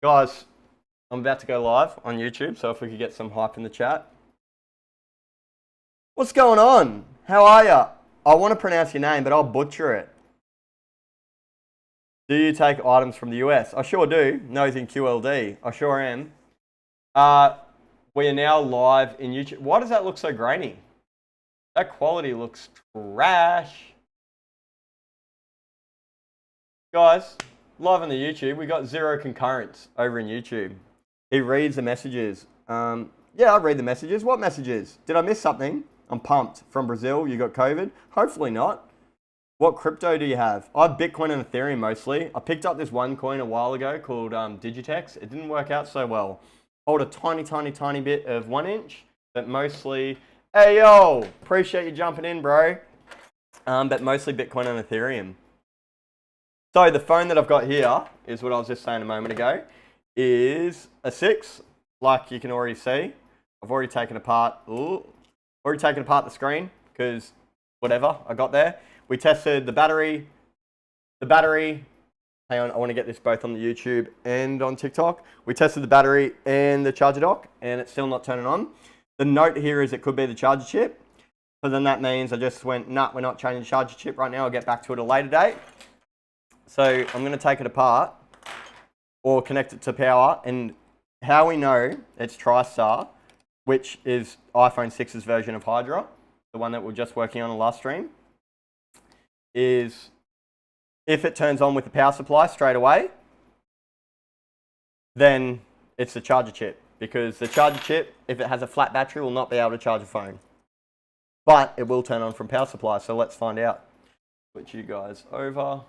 Guys, I'm about to go live on YouTube, so if we could get some hype in the chat. What's going on? How are ya? I want to pronounce your name, but I'll butcher it. Do you take items from the US? I sure do. Nose in QLD. I sure am. We are now live in YouTube. Why does that look so grainy? That quality looks trash. Guys, live on the YouTube, we got 0 concurrents over in YouTube. He reads the messages. Yeah, I read the messages. What messages? Did I miss something? I'm pumped. From Brazil, you got COVID? Hopefully not. What crypto do you have? I have Bitcoin and Ethereum mostly. I picked up this one coin a while ago called Digitex. It didn't work out so well. Hold a tiny bit of 1 inch, but mostly, hey yo, appreciate you jumping in, bro. But mostly Bitcoin and Ethereum. So the phone that I've got here is what I was just saying a moment ago, is a 6, like you can already see. I've already taken apart the screen because whatever, I got there. We tested the battery, hang on, I want to get this both on the YouTube and on TikTok. We tested the battery and the charger dock and it's still not turning on. The note here is it could be the charger chip. So then that means I just went, nah, we're not changing the charger chip right now. I'll get back to it at a later date. So I'm going to take it apart or connect it to power, and how we know it's TriStar, which is iPhone 6's version of Hydra, the one that we're just working on the last stream, is if it turns on with the power supply straight away, then it's the charger chip, because the charger chip, if it has a flat battery, will not be able to charge a phone. But it will turn on from power supply, so let's find out. Switch you guys over.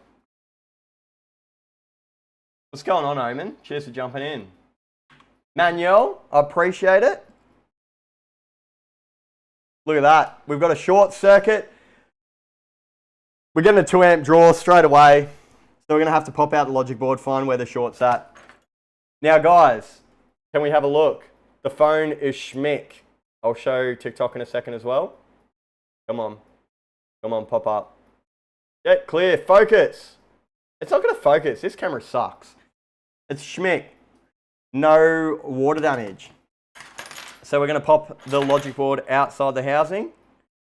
What's going on, Omen? Cheers for jumping in. Manuel, I appreciate it. Look at that. We've got a short circuit. We're getting a 2 amp draw straight away. So we're going to have to pop out the logic board, find where the short's at. Now, guys, can we have a look? The phone is schmick. I'll show TikTok in a second as well. Come on. Come on, pop up. Get clear. Focus. It's not going to focus. This camera sucks. It's schmick. No water damage. So we're going to pop the logic board outside the housing.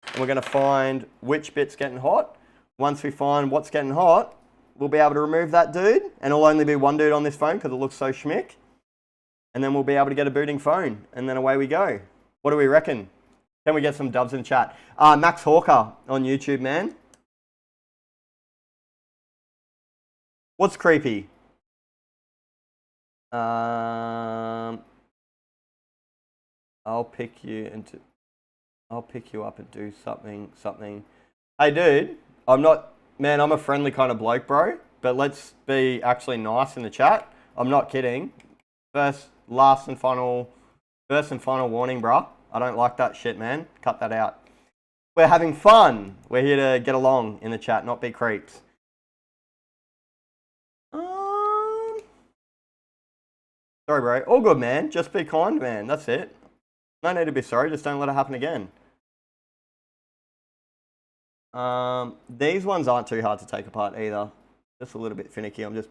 And we're going to find which bit's getting hot. Once we find what's getting hot, we'll be able to remove that dude. And it'll only be one dude on this phone because it looks so schmick. And then we'll be able to get a booting phone. And then away we go. What do we reckon? Can we get some dubs in chat? Max Hawker on YouTube, man. What's creepy? I'll pick you up and do something. Hey dude, I'm a friendly kind of bloke, bro, but let's be actually nice in the chat. I'm not kidding. First and final warning, bruh. I don't like that shit, man. Cut that out. We're having fun. We're here to get along in the chat, not be creeps. Sorry, bro. All good, man. Just be kind, man. That's it. No need to be sorry. Just don't let it happen again. These ones aren't too hard to take apart either. Just a little bit finicky. I'm just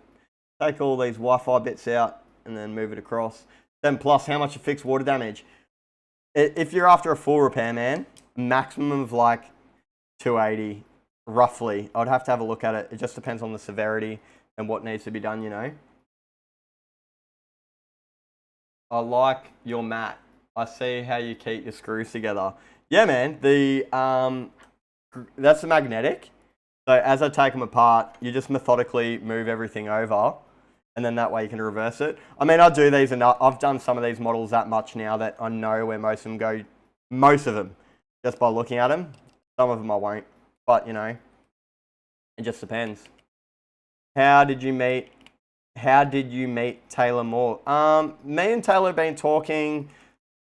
take all these Wi-Fi bits out and then move it across. Then plus, how much to fix water damage? If you're after a full repair, man, maximum of like 280, roughly. I'd have to have a look at it. It just depends on the severity and what needs to be done, you know. I like your mat. I see how you keep your screws together. Yeah, man. That's the magnetic. So as I take them apart, you just methodically move everything over, and then that way you can reverse it. I mean, I do these enough. I've done some of these models that much now that I know where most of them go. Most of them, just by looking at them. Some of them I won't, but you know, it just depends. How did you meet Taylor Moore? Me and Taylor have been talking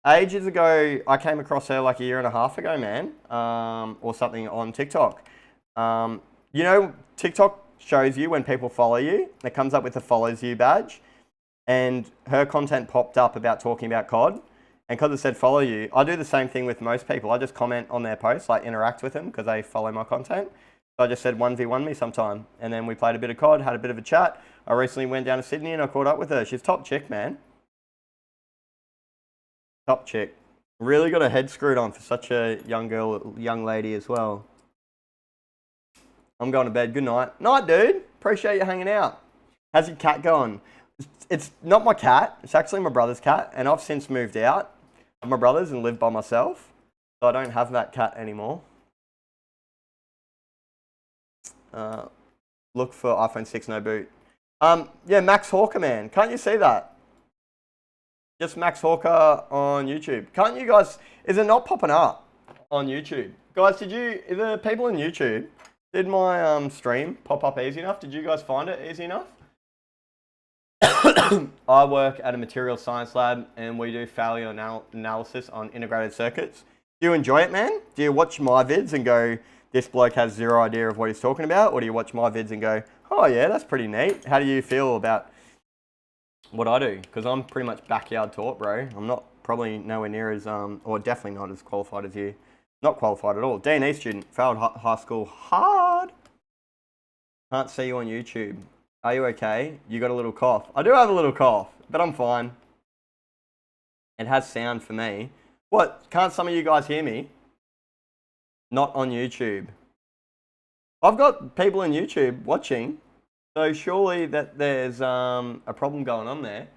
ages ago. I came across her like a year and a half ago, man, or something on TikTok. You know, TikTok shows you when people follow you. It comes up with a follows you badge. And her content popped up about talking about COD. And because it said follow you, I do the same thing with most people. I just comment on their posts, like interact with them because they follow my content. So I just said 1v1 me sometime. And then we played a bit of COD, had a bit of a chat. I recently went down to Sydney and I caught up with her. She's top chick, man. Top chick. Really got her head screwed on for such a young lady as well. I'm going to bed. Good night. Night, dude. Appreciate you hanging out. How's your cat going? It's not my cat. It's actually my brother's cat. And I've since moved out of my brother's and lived by myself. So I don't have that cat anymore. Look for iPhone 6 no boot. Yeah, Max Hawker, man. Can't you see that? Just Max Hawker on YouTube. Can't you guys, is it not popping up on YouTube? Guys, the people on YouTube, did my stream pop up easy enough? Did you guys find it easy enough? I work at a material science lab and we do failure analysis on integrated circuits. Do you enjoy it, man? Do you watch my vids and go, this bloke has zero idea of what he's talking about? Or do you watch my vids and go, oh yeah, that's pretty neat. How do you feel about what I do? Because I'm pretty much backyard taught, bro. I'm not probably nowhere near as, or definitely not as qualified as you. Not qualified at all. D&E student, failed high school hard. Can't see you on YouTube. Are you okay? You got a little cough. I do have a little cough, but I'm fine. It has sound for me. What? Can't some of you guys hear me? Not on YouTube. I've got people on YouTube watching, so surely that there's a problem going on there.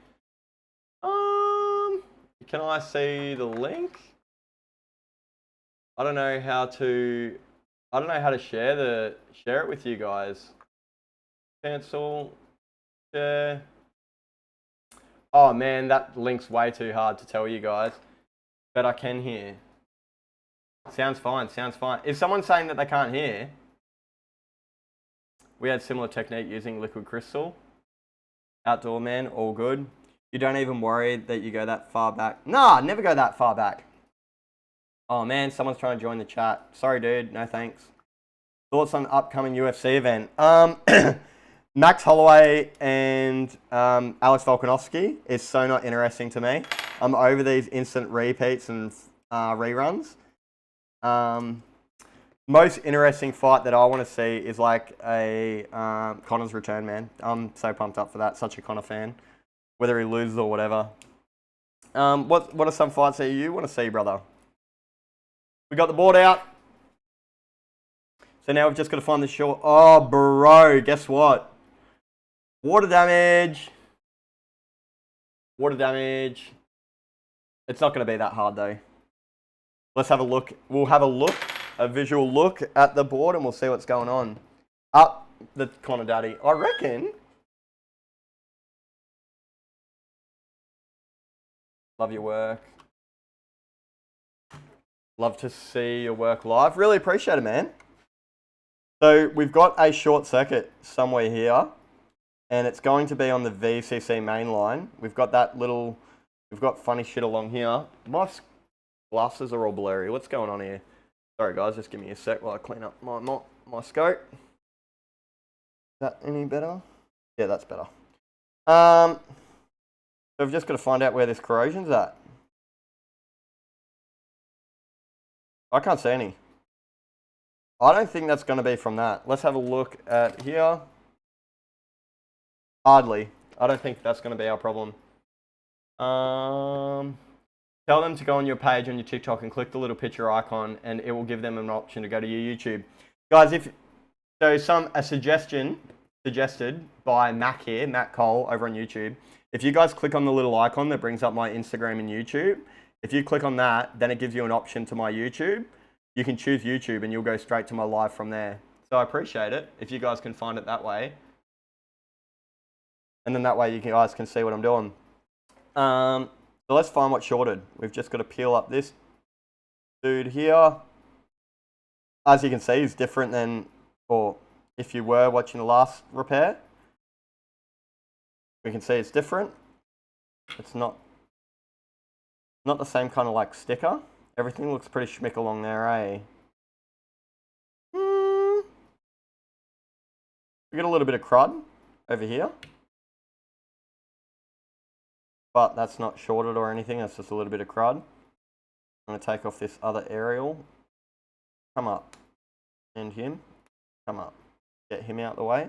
Can I see the link? I don't know how to share it with you guys. Cancel, share. Oh man, that link's way too hard to tell you guys, but I can hear. Sounds fine, sounds fine. Is someone saying that they can't hear? We had similar technique using liquid crystal. Outdoor man, all good. You don't even worry that you go that far back. Nah, never go that far back. Oh man, someone's trying to join the chat. Sorry dude, no thanks. Thoughts on upcoming UFC event? Max Holloway and Alex Volkanovski is so not interesting to me. I'm over these instant repeats and reruns. Most interesting fight that I want to see is like a Conor's return, man. I'm so pumped up for that. Such a Conor fan. Whether he loses or whatever. What are some fights that you want to see, brother? We got the board out. So now we've just got to find the short. Oh, bro, guess what? Water damage. Water damage. It's not going to be that hard though. Let's have a look. We'll have a visual look at the board and we'll see what's going on. Up the Conor Daddy. I reckon. Love your work. Love to see your work live. Really appreciate it, man. So we've got a short circuit somewhere here and it's going to be on the VCC main line. We've got we've got funny shit along here. My glasses are all blurry. What's going on here? Sorry guys, just give me a sec while I clean up my scope. Is that any better? Yeah, that's better. So we've just got to find out where this corrosion's at. I can't see any. I don't think that's going to be from that. Let's have a look at here. Hardly. I don't think that's going to be our problem. Tell them to go on your page on your TikTok and click the little picture icon and it will give them an option to go to your YouTube. Guys, a suggestion suggested by Mac here, Matt Cole over on YouTube. If you guys click on the little icon that brings up my Instagram and YouTube, if you click on that, then it gives you an option to my YouTube. You can choose YouTube and you'll go straight to my live from there. So I appreciate it if you guys can find it that way. And then that way you guys can see what I'm doing. So let's find what's shorted. We've just got to peel up this dude here. As you can see, he's different than, or if you were watching the last repair, we can see it's different. It's not the same kind of like sticker. Everything looks pretty schmick along there, eh? We got a little bit of crud over here. But that's not shorted or anything, that's just a little bit of crud. I'm going to take off this other aerial. Come up. And him. Come up. Get him out the way.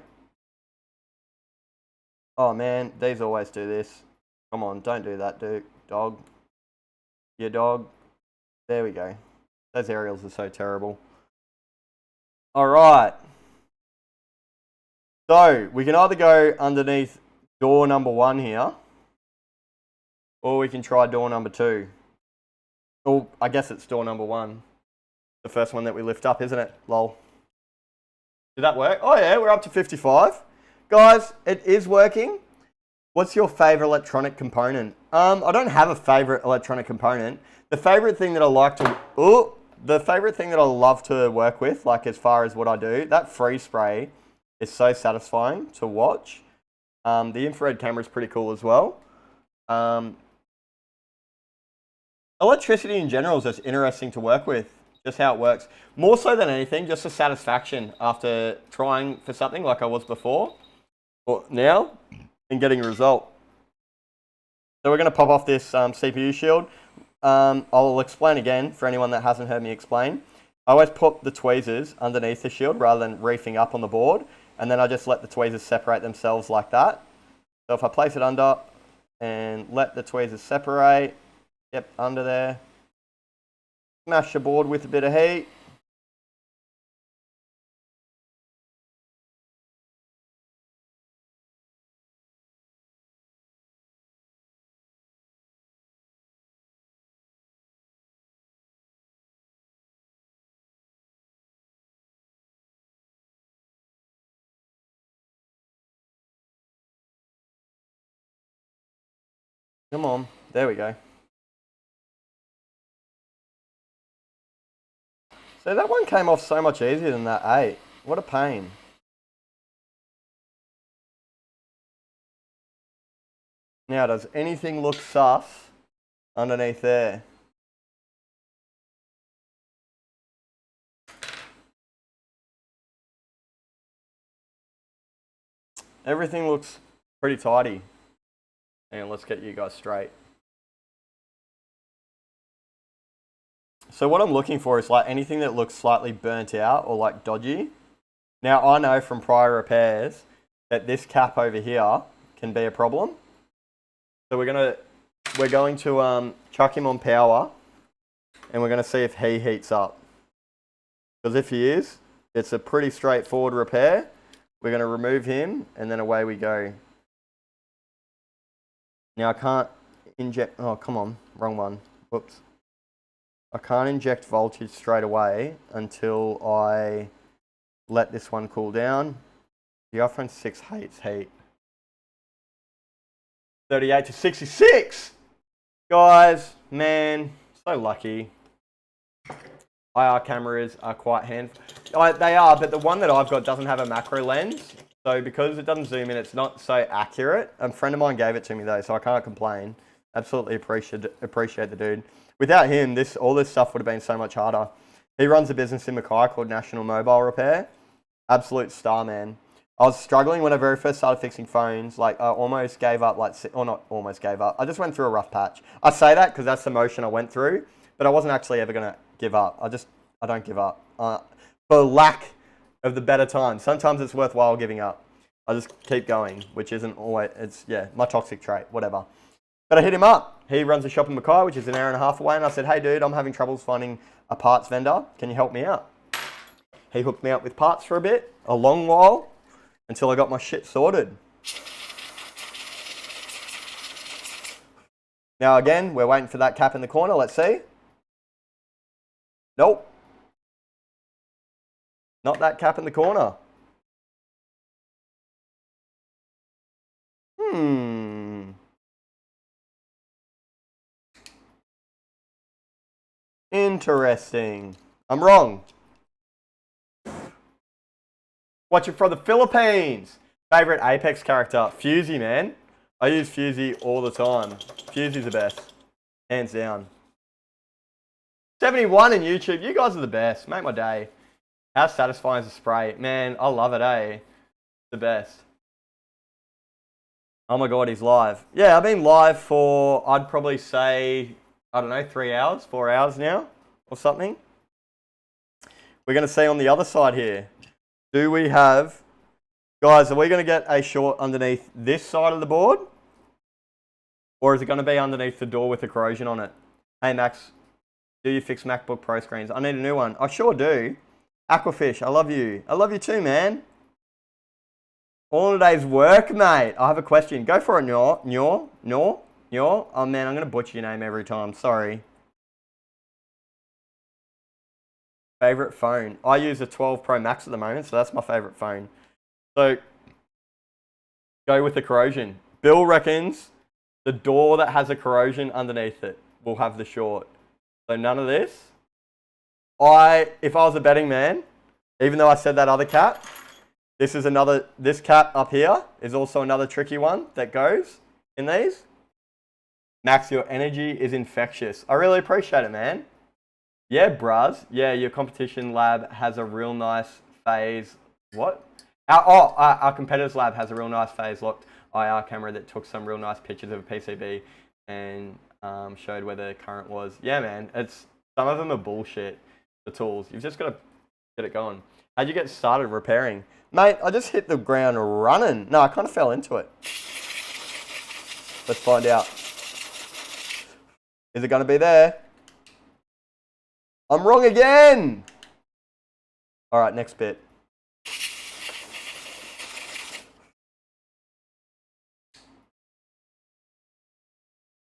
Oh man, these always do this. Come on, don't do that, dude. Dog. Your dog. There we go. Those aerials are so terrible. Alright. So, we can either go underneath door number 1 here, or we can try door number 2. Oh, I guess it's door number 1. The first one that we lift up, isn't it? Lol. Did that work? Oh yeah, we're up to 55. Guys, it is working. What's your favorite electronic component? I don't have a favorite electronic component. The favorite thing that I like to... the favorite thing that I love to work with, like as far as what I do, that freeze spray is so satisfying to watch. The infrared camera is pretty cool as well. Electricity in general is just interesting to work with, just how it works. More so than anything, just the satisfaction after trying for something like I was before, or now, and getting a result. So we're going to pop off this CPU shield. I'll explain again for anyone that hasn't heard me explain. I always put the tweezers underneath the shield rather than reefing up on the board, and then I just let the tweezers separate themselves like that. So if I place it under and let the tweezers separate, yep, under there, smash the board with a bit of heat. Come on, there we go. So that one came off so much easier than that 8. What a pain. Now, does anything look sus underneath there? Everything looks pretty tidy. And let's get you guys straight. So what I'm looking for is like anything that looks slightly burnt out or like dodgy. Now I know from prior repairs that this cap over here can be a problem. So we're going to chuck him on power, and we're going to see if he heats up. Because if he is, it's a pretty straightforward repair. We're going to remove him, and then away we go. Now I can't inject, oh come on, wrong one, whoops. I can't inject voltage straight away until I let this one cool down. The iPhone 6 hates heat. 38 to 66! Guys, man, so lucky. IR cameras are quite they are, but the one that I've got doesn't have a macro lens. So because it doesn't zoom in, it's not so accurate. A friend of mine gave it to me though, so I can't complain. Absolutely appreciate the dude. Without him, all this stuff would have been so much harder. He runs a business in Mackay called National Mobile Repair. Absolute star, man. I was struggling when I very first started fixing phones. Like I almost gave up, or not almost gave up. I just went through a rough patch. I say that because that's the motion I went through, but I wasn't actually ever gonna give up. I don't give up. For lack of the better time. Sometimes it's worthwhile giving up. I just keep going, which isn't always, my toxic trait, whatever. But I hit him up. He runs a shop in Mackay, which is an hour and a half away, and I said, hey dude, I'm having troubles finding a parts vendor. Can you help me out? He hooked me up with parts for a long while, until I got my shit sorted. Now again, we're waiting for that cap in the corner, let's see. Nope. Not that cap in the corner. Interesting. I'm wrong. Watching from the Philippines. Favorite Apex character? Fusey, man. I use Fusey all the time. Fusey's the best. Hands down. 71 in YouTube. You guys are the best. Make my day. How satisfying is the spray? Man, I love it, eh? The best. Oh my god, he's live. Yeah, I've been live for, I'd probably say, I don't know, 3 hours, 4 hours now, or something. We're going to see on the other side here. Do we have... Guys, are we going to get a short underneath this side of the board? Or is it going to be underneath the door with the corrosion on it? Hey, Max, do you fix MacBook Pro screens? I need a new one. I sure do. Aquafish, I love you. I love you too, man. All in a day's work, mate. I have a question. Go for it, Nyor. Oh, man, I'm going to butcher your name every time. Sorry. Favorite phone? I use a 12 Pro Max at the moment, so that's my favorite phone. So, go with the corrosion. Bill reckons the door that has a corrosion underneath it will have the short. So none of this. If I was a betting man, even though I said that other cap, this cap up here is also another tricky one that goes in these. Max, your energy is infectious. I really appreciate it, man. Yeah, bruz. Yeah, your competition lab has a real nice phase. What? Our competitors lab has a real nice phase locked IR camera that took some real nice pictures of a PCB and showed where the current was. Yeah, man. Some of them are bullshit. The tools. You've just got to get it going. How'd you get started repairing? Mate, I just hit the ground running. No, I kind of fell into it. Let's find out. Is it going to be there? I'm wrong again. All right, next bit.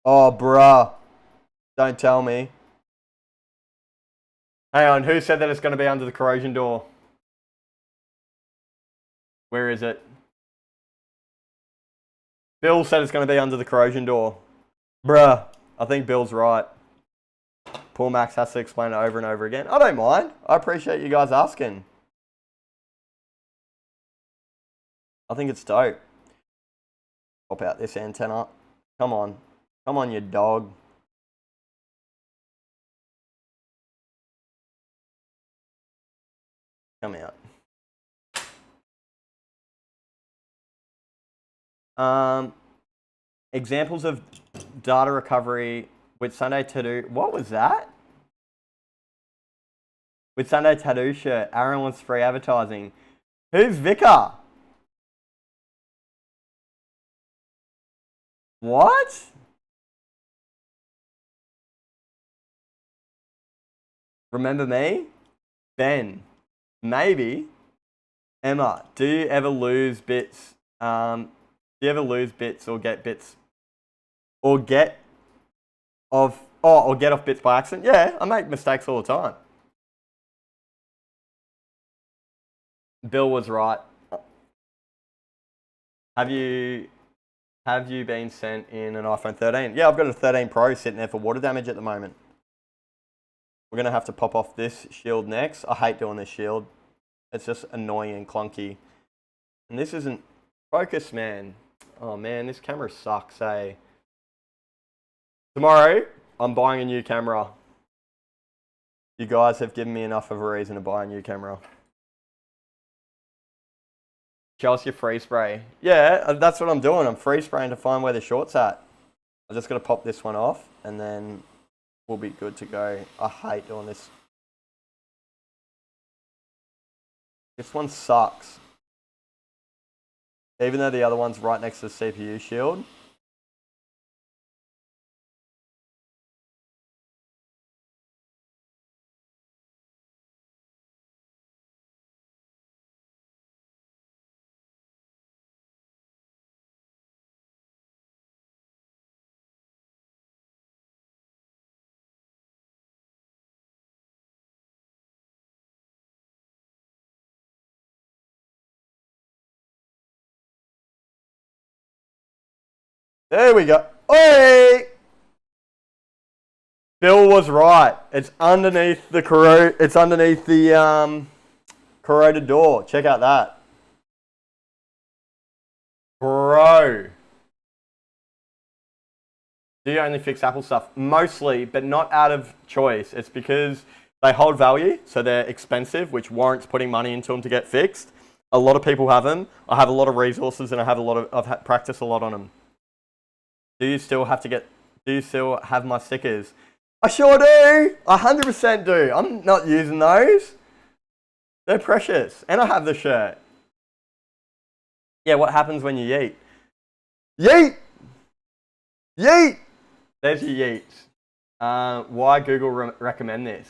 Oh, bruh. Don't tell me. Hang on, who said that it's going to be under the corrosion door? Where is it? Bill said it's going to be under the corrosion door. Bruh, I think Bill's right. Poor Max has to explain it over and over again. I don't mind. I appreciate you guys asking. I think it's dope. Pop out this antenna. Come on. Come on, you dog. Come out. Examples of data recovery with Sunday Tattoo. What was that? With Sunday Tattoo shirt. Aaron wants free advertising. Who's Vicar? What? Remember me? Ben. Maybe. Emma, do you ever lose bits? Do you ever lose bits or get bits? Or get off bits by accident? Yeah, I make mistakes all the time. Bill was right. Have you been sent in an iPhone 13? Yeah, I've got a 13 Pro sitting there for water damage at the moment. We're going to have to pop off this shield next. I hate doing this shield. It's just annoying and clunky. And this isn't focus, man. Oh man, this camera sucks, eh? Tomorrow, I'm buying a new camera. You guys have given me enough of a reason to buy a new camera. Chelsea free spray. Yeah, that's what I'm doing. I'm free spraying to find where the short's at. I'm just going to pop this one off and then we'll be good to go. I hate doing this. This one sucks. Even though the other one's right next to the CPU shield. There we go. Oi! Bill was right. It's underneath the corroded door. Check out that. Bro. Do you only fix Apple stuff? Mostly, but not out of choice. It's because they hold value, so they're expensive, which warrants putting money into them to get fixed. A lot of people have them. I have a lot of resources and I've practiced a lot on them. Do you still have my stickers? I sure do. 100% do. I'm not using those. They're precious. And I have the shirt. Yeah, what happens when you yeet? Yeet! Yeet! There's your yeets. Why Google recommend this?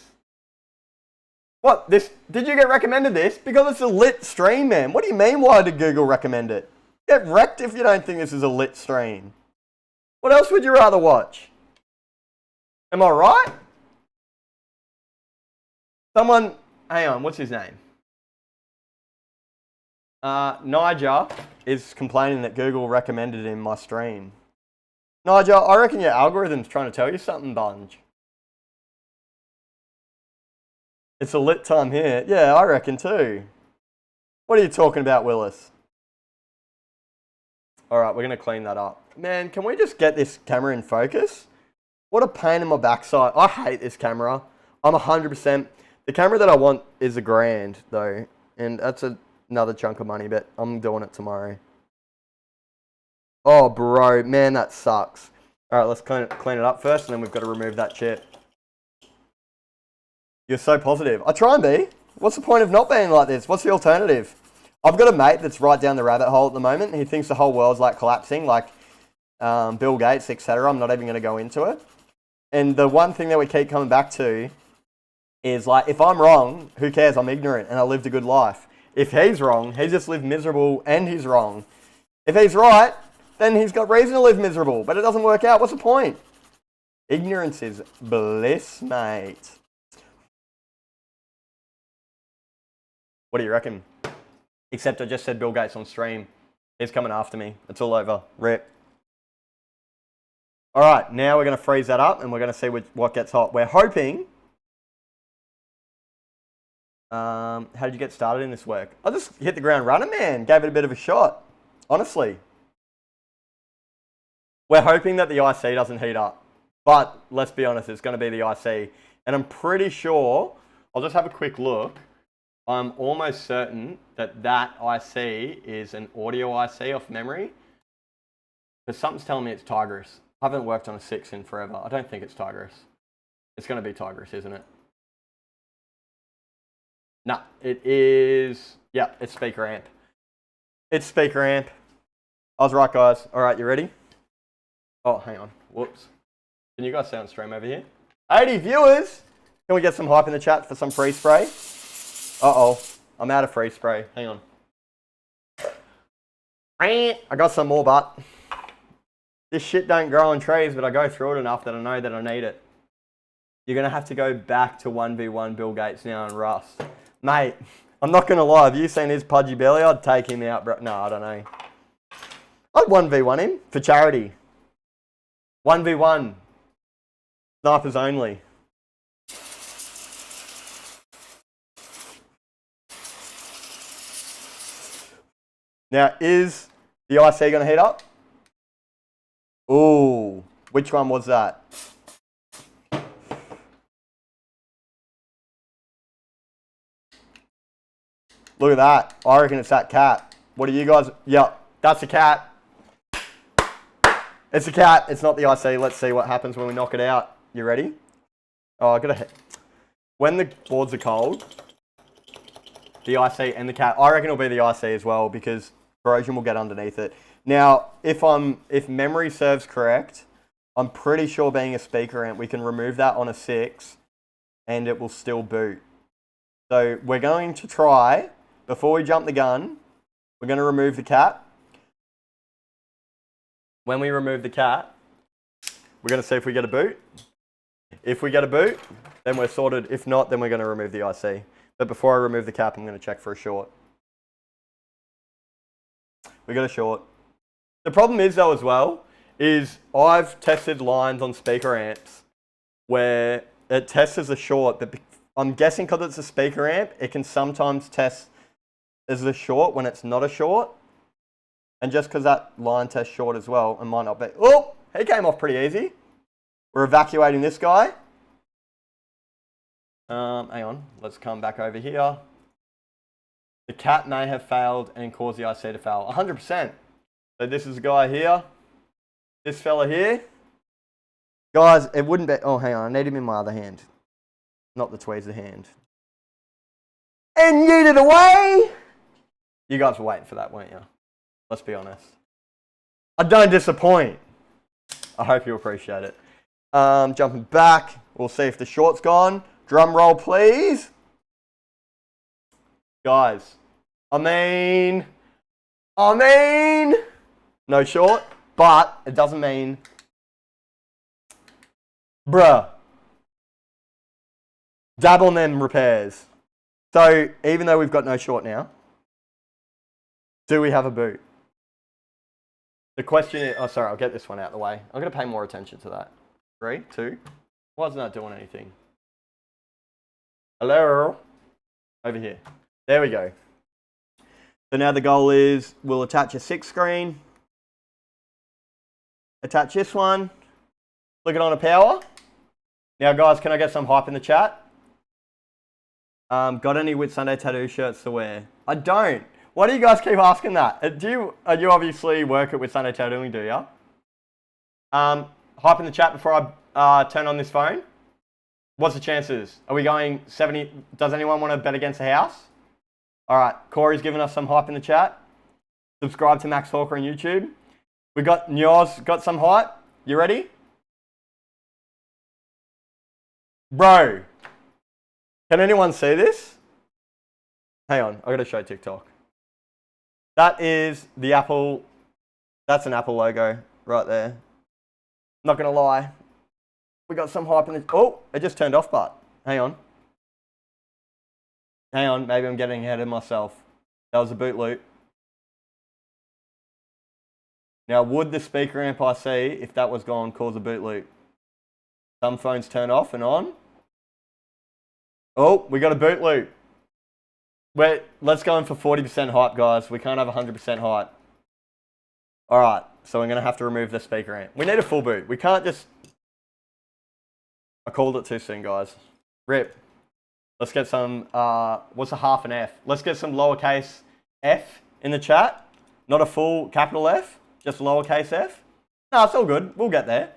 What? This? Did you get recommended this? Because it's a lit stream, man. What do you mean, why did Google recommend it? Get wrecked if you don't think this is a lit stream. What else would you rather watch? Am I right? Someone, hang on, what's his name? Niger is complaining that Google recommended him my stream. Niger, I reckon your algorithm's trying to tell you something, Bunge. It's a lit time here. Yeah, I reckon too. What are you talking about, Willis? Alright, we're going to clean that up. Man, can we just get this camera in focus? What a pain in my backside. I hate this camera. I'm 100%. The camera that I want is $1,000 though. And that's another chunk of money, but I'm doing it tomorrow. Oh, bro. Man, that sucks. Alright, let's clean it up first, and then we've got to remove that chip. You're so positive. I try and be. What's the point of not being like this? What's the alternative? I've got a mate that's right down the rabbit hole at the moment. He thinks the whole world's like collapsing, like Bill Gates, etc. I'm not even going to go into it. And the one thing that we keep coming back to is like, if I'm wrong, who cares? I'm ignorant and I lived a good life. If he's wrong, he just lived miserable and he's wrong. If he's right, then he's got reason to live miserable, but it doesn't work out. What's the point? Ignorance is bliss, mate. What do you reckon? Except I just said Bill Gates on stream. He's coming after me. It's all over. Rip. All right, now we're going to freeze that up and we're going to see what gets hot. We're hoping... how did you get started in this work? I just hit the ground running, man. Gave it a bit of a shot. Honestly. We're hoping that the IC doesn't heat up. But let's be honest, it's going to be the IC. And I'm pretty sure... I'll just have a quick look. I'm almost certain that that IC is an audio IC off memory. Because something's telling me it's Tigris. I haven't worked on a 6 in forever. I don't think it's Tigris. It's going to be Tigris, isn't it? No, it is... Yeah, it's speaker amp. It's speaker amp. I was right, guys. All right, you ready? Oh, hang on. Whoops. Can you guys stay on stream over here? 80 viewers! Can we get some hype in the chat for some free spray? Uh-oh, I'm out of free spray. Hang on. I got some more, but this shit don't grow on trees, but I go through it enough that I know that I need it. You're going to have to go back to 1v1 Bill Gates now and Rust. Mate, I'm not going to lie. Have you seen his pudgy belly? I'd take him out, bro. No, I don't know. I'd 1v1 him for charity. 1v1. Snipers only. Now, is the IC going to heat up? Ooh, which one was that? Look at that. I reckon it's that cat. What do you guys... Yep, that's a cat. It's a cat. It's not the IC. Let's see what happens when we knock it out. You ready? Oh, I got to... When the boards are cold, the IC and the cat... I reckon it'll be the IC as well because corrosion will get underneath it. Now, if memory serves correct, I'm pretty sure being a speaker amp, we can remove that on a 6 and it will still boot. So we're going to try, before we jump the gun, we're going to remove the cat. When we remove the cat, we're going to see if we get a boot. If we get a boot, then we're sorted. If not, then we're going to remove the IC. But before I remove the cap, I'm going to check for a short. We got a short. The problem is though as well, is I've tested lines on speaker amps where it tests as a short, but I'm guessing because it's a speaker amp, it can sometimes test as a short when it's not a short. And just because that line tests short as well, it might not be. Oh, he came off pretty easy. We're evacuating this guy. Hang on, let's come back over here. The cat may have failed and caused the IC to fail. 100%. So this is a guy here. This fella here. Guys, it wouldn't be... Oh, hang on. I need him in my other hand. Not the tweezer hand. and yeeted away. You guys were waiting for that, weren't you? Let's be honest. I don't disappoint. I hope you appreciate it. Jumping back, we'll see if the short's gone. Drum roll, please. Guys, I mean, no short, but it doesn't mean, bruh, dabble on them repairs. So even though we've got no short now, do we have a boot? The question is, oh sorry, I'll get this one out of the way. I'm going to pay more attention to that. 3, 2, why isn't that doing anything? Hello? Over here. There we go. So now the goal is, we'll attach a 6 screen. Attach this one. Flick it on a power. Now guys, can I get some hype in the chat? Got any Whitsunday tattoo shirts to wear? I don't. Why do you guys keep asking that? You obviously work at Whitsunday Tattooing, do you? Hype in the chat before I turn on this phone. What's the chances? Are we going 70? Does anyone want to bet against the house? All right, Corey's giving us some hype in the chat. Subscribe to Max Hawker on YouTube. We got Nyoz, got some hype. You ready? Bro, can anyone see this? Hang on, I gotta show TikTok. That is the Apple, that's an Apple logo right there. Not gonna lie. We got some hype in the, oh, it just turned off, but hang on. Hang on, maybe I'm getting ahead of myself. That was a boot loop. Now, would the speaker amp I see, if that was gone, cause a boot loop? Some phones turn off and on. Oh, we got a boot loop. Wait, let's go in for 40% hype, guys. We can't have 100% hype. All right, so we're going to have to remove the speaker amp. We need a full boot. We can't just... I called it too soon, guys. Rip. Let's get some... what's a half an F? Let's get some lowercase f in the chat. Not a full capital F, just lowercase f. No, it's all good. We'll get there.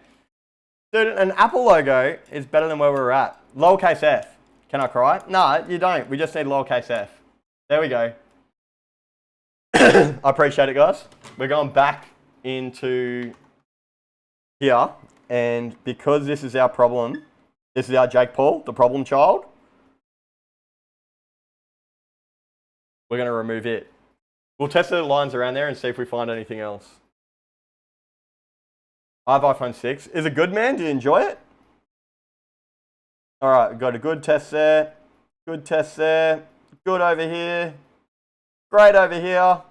Dude, an Apple logo is better than where we're at. Lowercase f. Can I cry? No, you don't. We just need lowercase f. There we go. I appreciate it, guys. We're going back into here. And because this is our problem, this is our Jake Paul, the problem child, we're going to remove it. We'll test the lines around there and see if we find anything else. I have iPhone 6. Is it good, man? Do you enjoy it? All right, we've got a good test there. Good test there. Good over here. Great over here.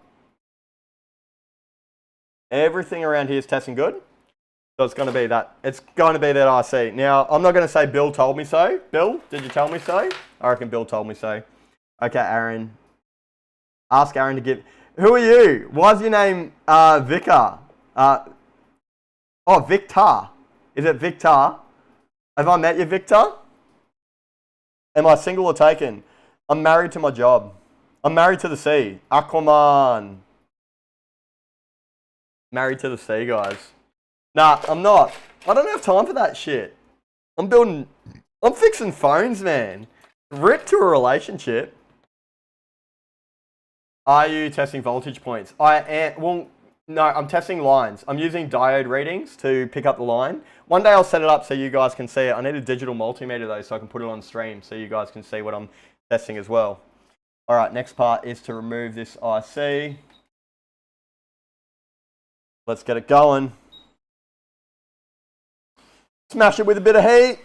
Everything around here is testing good. So it's going to be that. It's going to be that IC. Now, I'm not going to say Bill told me so. Bill, did you tell me so? I reckon Bill told me so. Okay, Aaron. Ask Aaron to give... Who are you? Why is your name Vicar? Oh, Victor. Is it Victor? Have I met you, Victor? Am I single or taken? I'm married to my job. I'm married to the sea. Aquaman. Married to the sea, guys. Nah, I'm not. I don't have time for that shit. I'm fixing phones, man. Rip to a relationship. Are you testing voltage points? I am. Well, no, I'm testing lines. I'm using diode readings to pick up the line. One day I'll set it up so you guys can see it. I need a digital multimeter though, so I can put it on stream so you guys can see what I'm testing as well. All right, next part is to remove this IC. Let's get it going. Smash it with a bit of heat.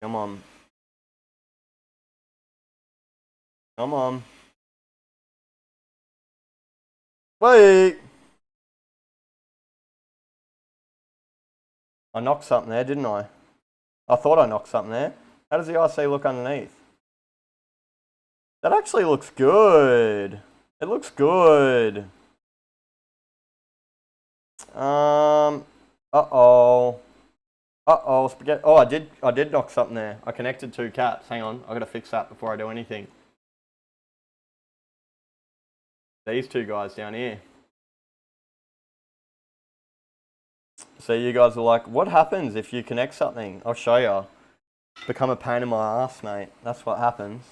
Come on. Come on. Wait. I knocked something there, didn't I? I thought I knocked something there. How does the IC look underneath? That actually looks good. It looks good. Uh-oh. Uh-oh, spaghetti. Oh, I did knock something there. I connected two caps. Hang on, I gotta fix that before I do anything. These two guys down here. So you guys are like, what happens if you connect something? I'll show you. Become a pain in my ass, mate. That's what happens.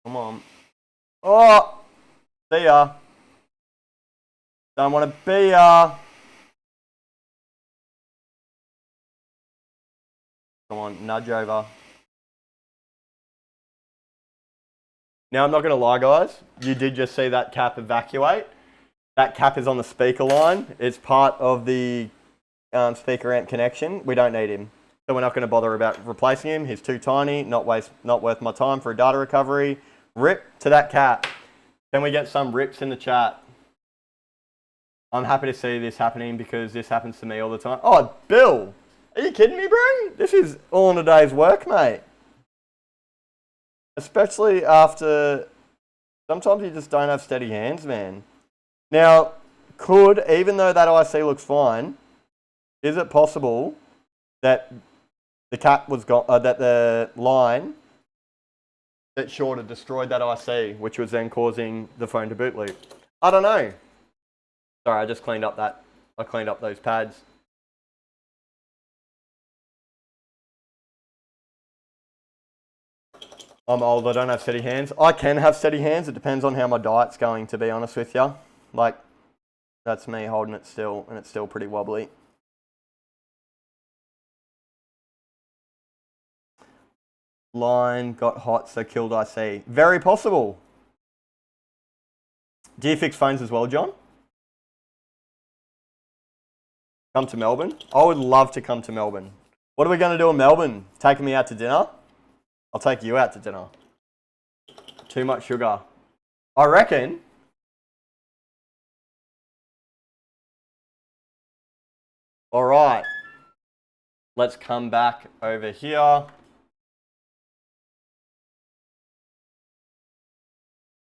Come on. Oh! See ya. Don't want to be ya. Come on, nudge over. Now, I'm not going to lie, guys. You did just see that cap evacuate. That cap is on the speaker line. It's part of the speaker amp connection. We don't need him. So we're not going to bother about replacing him. He's too tiny, not worth my time for a data recovery. Rip to that cap. Can we get some rips in the chat? I'm happy to see this happening because this happens to me all the time. Oh, Bill, are you kidding me, bro? This is all in a day's work, mate. Especially after, sometimes you just don't have steady hands, man. Now, even though that IC looks fine, is it possible that the cap was gone, that the line that shorted destroyed that IC, which was then causing the phone to boot loop? I don't know. Sorry, I just cleaned up that. I cleaned up those pads. I'm old, I don't have steady hands. I can have steady hands, it depends on how my diet's going, to be honest with you. Like, that's me holding it still, and it's still pretty wobbly. Line got hot, so killed IC. Very possible. Do you fix phones as well, John? Come to Melbourne? I would love to come to Melbourne. What are we going to do in Melbourne? Taking me out to dinner? I'll take you out to dinner. Too much sugar. I reckon. All right. Let's come back over here.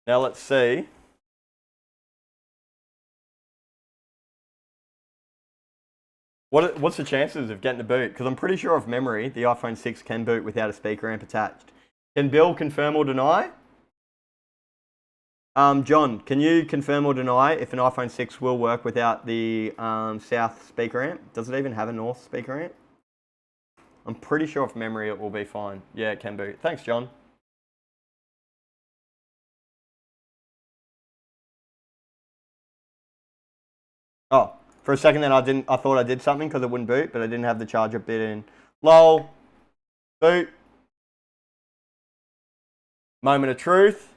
Now let's see. What's the chances of getting a boot? Because I'm pretty sure off memory, the iPhone 6 can boot without a speaker amp attached. Can Bill confirm or deny? John, can you confirm or deny if an iPhone 6 will work without the south speaker amp? Does it even have a north speaker amp? I'm pretty sure off memory it will be fine. Yeah, it can boot. Thanks, John. Oh, for a second then I thought I did something because it wouldn't boot, but I didn't have the charger bit in. Lol. Boot. Moment of truth.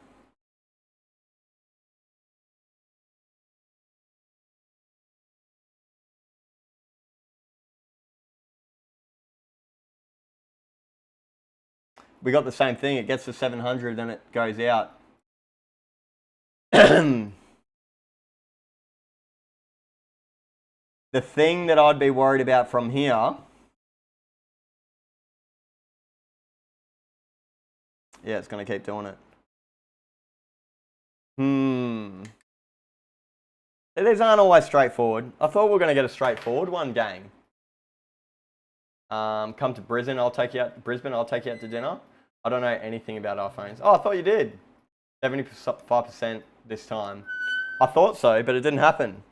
We got the same thing. It gets to 700, then it goes out. The thing that I'd be worried about from here. Yeah, it's going to keep doing it. These aren't always straightforward. I thought we were going to get a straightforward one, gang. Come to Brisbane, I'll take you out to dinner. I don't know anything about iPhones. Oh, I thought you did. 75% this time. I thought so, but it didn't happen.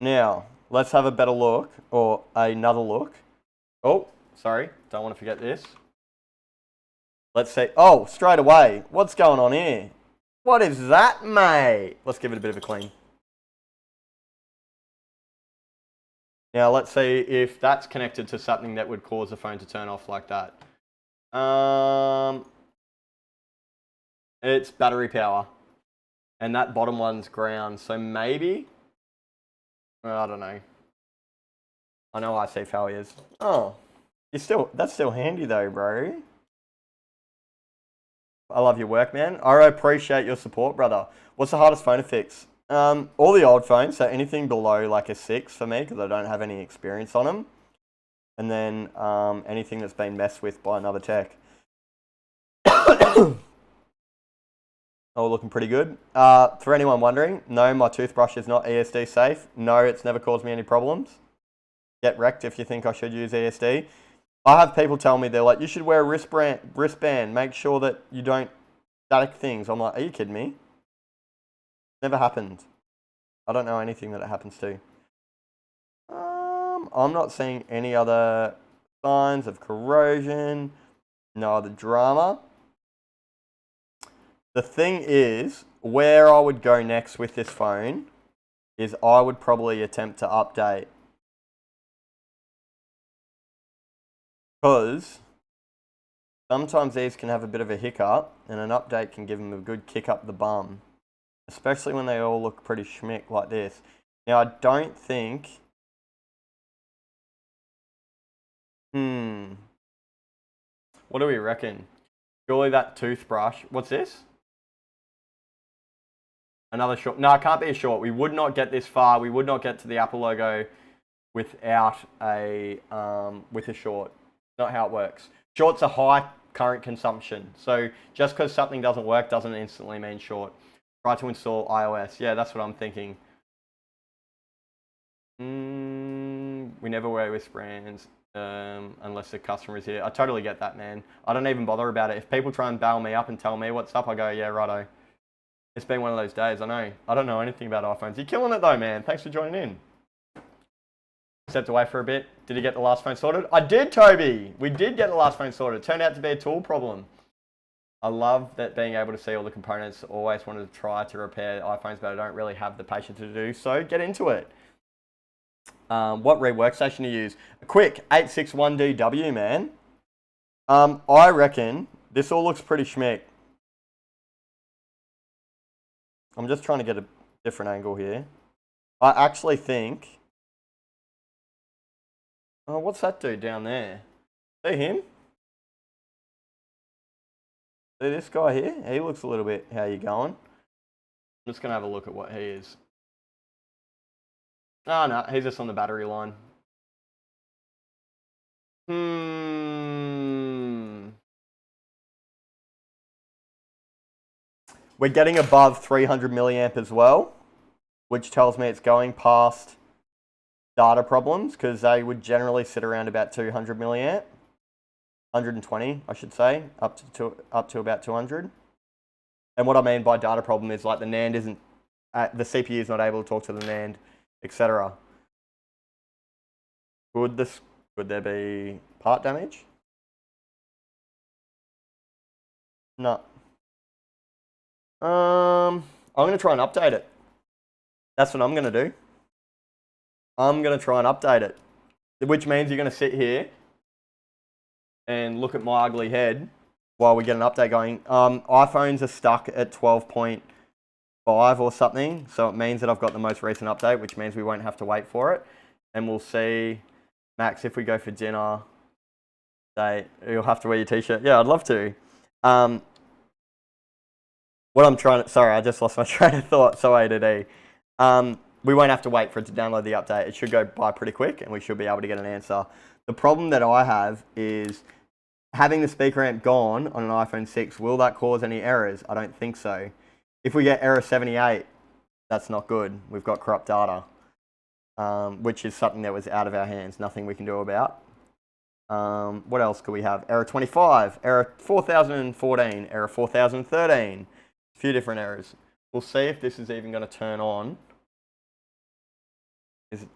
Now, let's have a better look, or another look. Oh, sorry, don't want to forget this. Let's see. Oh, straight away. What's going on here? What is that, mate? Let's give it a bit of a clean. Now, let's see if that's connected to something that would cause the phone to turn off like that. It's battery power. And that bottom one's ground, so maybe? I don't know. I know IC failures. Oh, that's still handy though, bro. I love your work, man. I appreciate your support, brother. What's the hardest phone to fix? All the old phones, so anything below like a 6 for me, because I don't have any experience on them. and then anything that's been messed with by another tech. Oh, looking pretty good. For anyone wondering, no, my toothbrush is not ESD safe. No, it's never caused me any problems. Get wrecked if you think I should use ESD. I have people tell me, they're like, you should wear a wristband. Make sure that you don't static things. I'm like, are you kidding me? Never happened. I don't know anything that it happens to. I'm not seeing any other signs of corrosion. No other drama. The thing is, where I would go next with this phone is I would probably attempt to update. Because sometimes these can have a bit of a hiccup, and an update can give them a good kick up the bum. Especially when they all look pretty schmick like this. Now, I don't think... What do we reckon? Surely that toothbrush... What's this? Another short. No, it can't be a short. We would not get this far. We would not get to the Apple logo without a with a short. Not how it works. Shorts are high current consumption. So just because something doesn't work doesn't instantly mean short. Try to install iOS. Yeah, that's what I'm thinking. We never wear wristbands unless the customer is here. I totally get that, man. I don't even bother about it. If people try and bail me up and tell me what's up, I go, yeah, righto. It's been one of those days, I know. I don't know anything about iPhones. You're killing it though, man. Thanks for joining in. Stepped away for a bit. Did you get the last phone sorted? I did, Toby. We did get the last phone sorted. It turned out to be a tool problem. I love that being able to see all the components. Always wanted to try to repair iPhones, but I don't really have the patience to do so. Get into it. What read workstation to use? A quick 861DW, man. I reckon this all looks pretty schmick. I'm just trying to get a different angle here. I actually think... Oh, what's that dude down there? See him? See this guy here? He looks a little bit, how you going? I'm just going to have a look at what he is. Oh, no, he's just on the battery line. We're getting above 300 milliamp as well, which tells me it's going past data problems, because they would generally sit around about 200 milliamp. 120, I should say, up to about 200. And what I mean by data problem is like the NAND isn't, the CPU is not able to talk to the NAND, etc. Could there be part damage? No. I'm going to try and update it. That's what I'm going to do. I'm going to try and update it. Which means you're going to sit here and look at my ugly head while we get an update going. iPhones are stuck at 12.5 or something. So it means that I've got the most recent update, which means we won't have to wait for it. And we'll see, Max, if we go for dinner, you'll have to wear your t-shirt. Yeah, I'd love to. What I'm trying to, sorry, I just lost my train of thought, so ADD. We won't have to wait for it to download the update. It should go by pretty quick and we should be able to get an answer. The problem that I have is having the speaker amp gone on an iPhone 6, will that cause any errors? I don't think so. If we get error 78, that's not good. We've got corrupt data, which is something that was out of our hands, nothing we can do about. What else could we have? Error 25, error 4014, error 4013. A few different errors. We'll see if this is even going to turn on.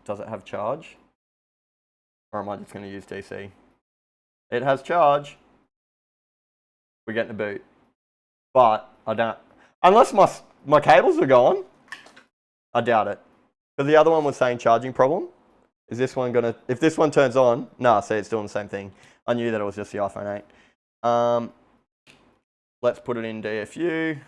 Does it have charge? Or am I just going to use DC? It has charge. We're getting a boot. But I don't... Unless my cables are gone, I doubt it. Because the other one was saying charging problem. Is this one going to... If this one turns on... Nah, see, it's doing the same thing. I knew that it was just the iPhone 8. Let's put it in DFU.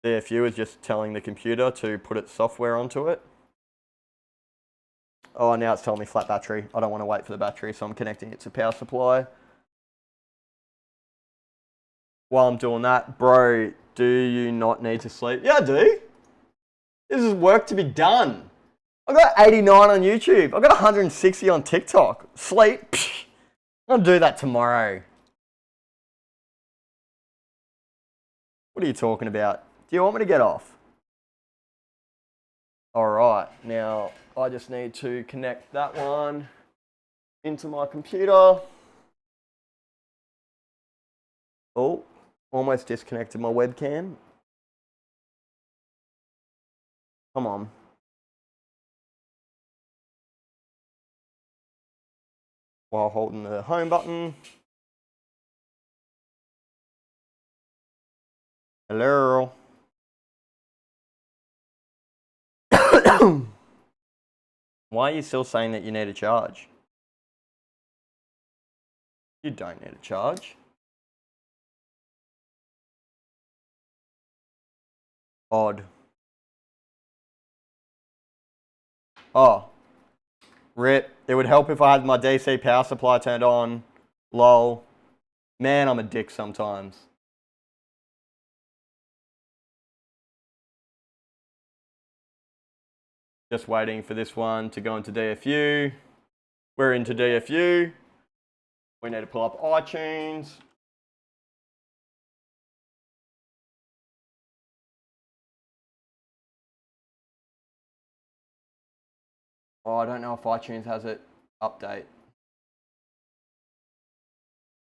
DFU is just telling the computer to put its software onto it. Oh, now it's telling me flat battery. I don't want to wait for the battery, so I'm connecting it to power supply. While I'm doing that, bro, do you not need to sleep? Yeah, I do. This is work to be done. I got 89 on YouTube. I got 160 on TikTok. Sleep. Psh, I'll do that tomorrow. What are you talking about? Do you want me to get off? All right. Now, I just need to connect that one into my computer. Oh, almost disconnected my webcam. Come on. While holding the home button. Hello. Why are you still saying that you need a charge? You don't need a charge. Odd. Oh. RIP. It would help if I had my DC power supply turned on. Lol. Man, I'm a dick sometimes. Just waiting for this one to go into DFU. We're into DFU. We need to pull up iTunes. Oh, I don't know if iTunes has it. Update.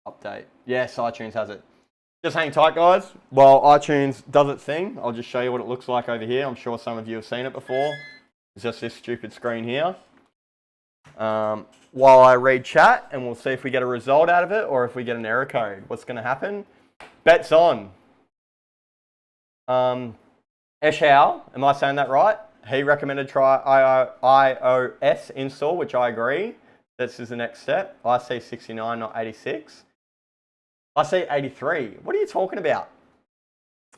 Update. Yes, iTunes has it. Just hang tight, guys. While iTunes does its thing, I'll just show you what it looks like over here. I'm sure some of you have seen it before. It's just this stupid screen here. While I read chat, and we'll see if we get a result out of it or if we get an error code. What's going to happen? Bet's on. Eshao, am I saying that right? He recommended try iOS install, which I agree. This is the next step. I see 69, not 86. I see 83. What are you talking about?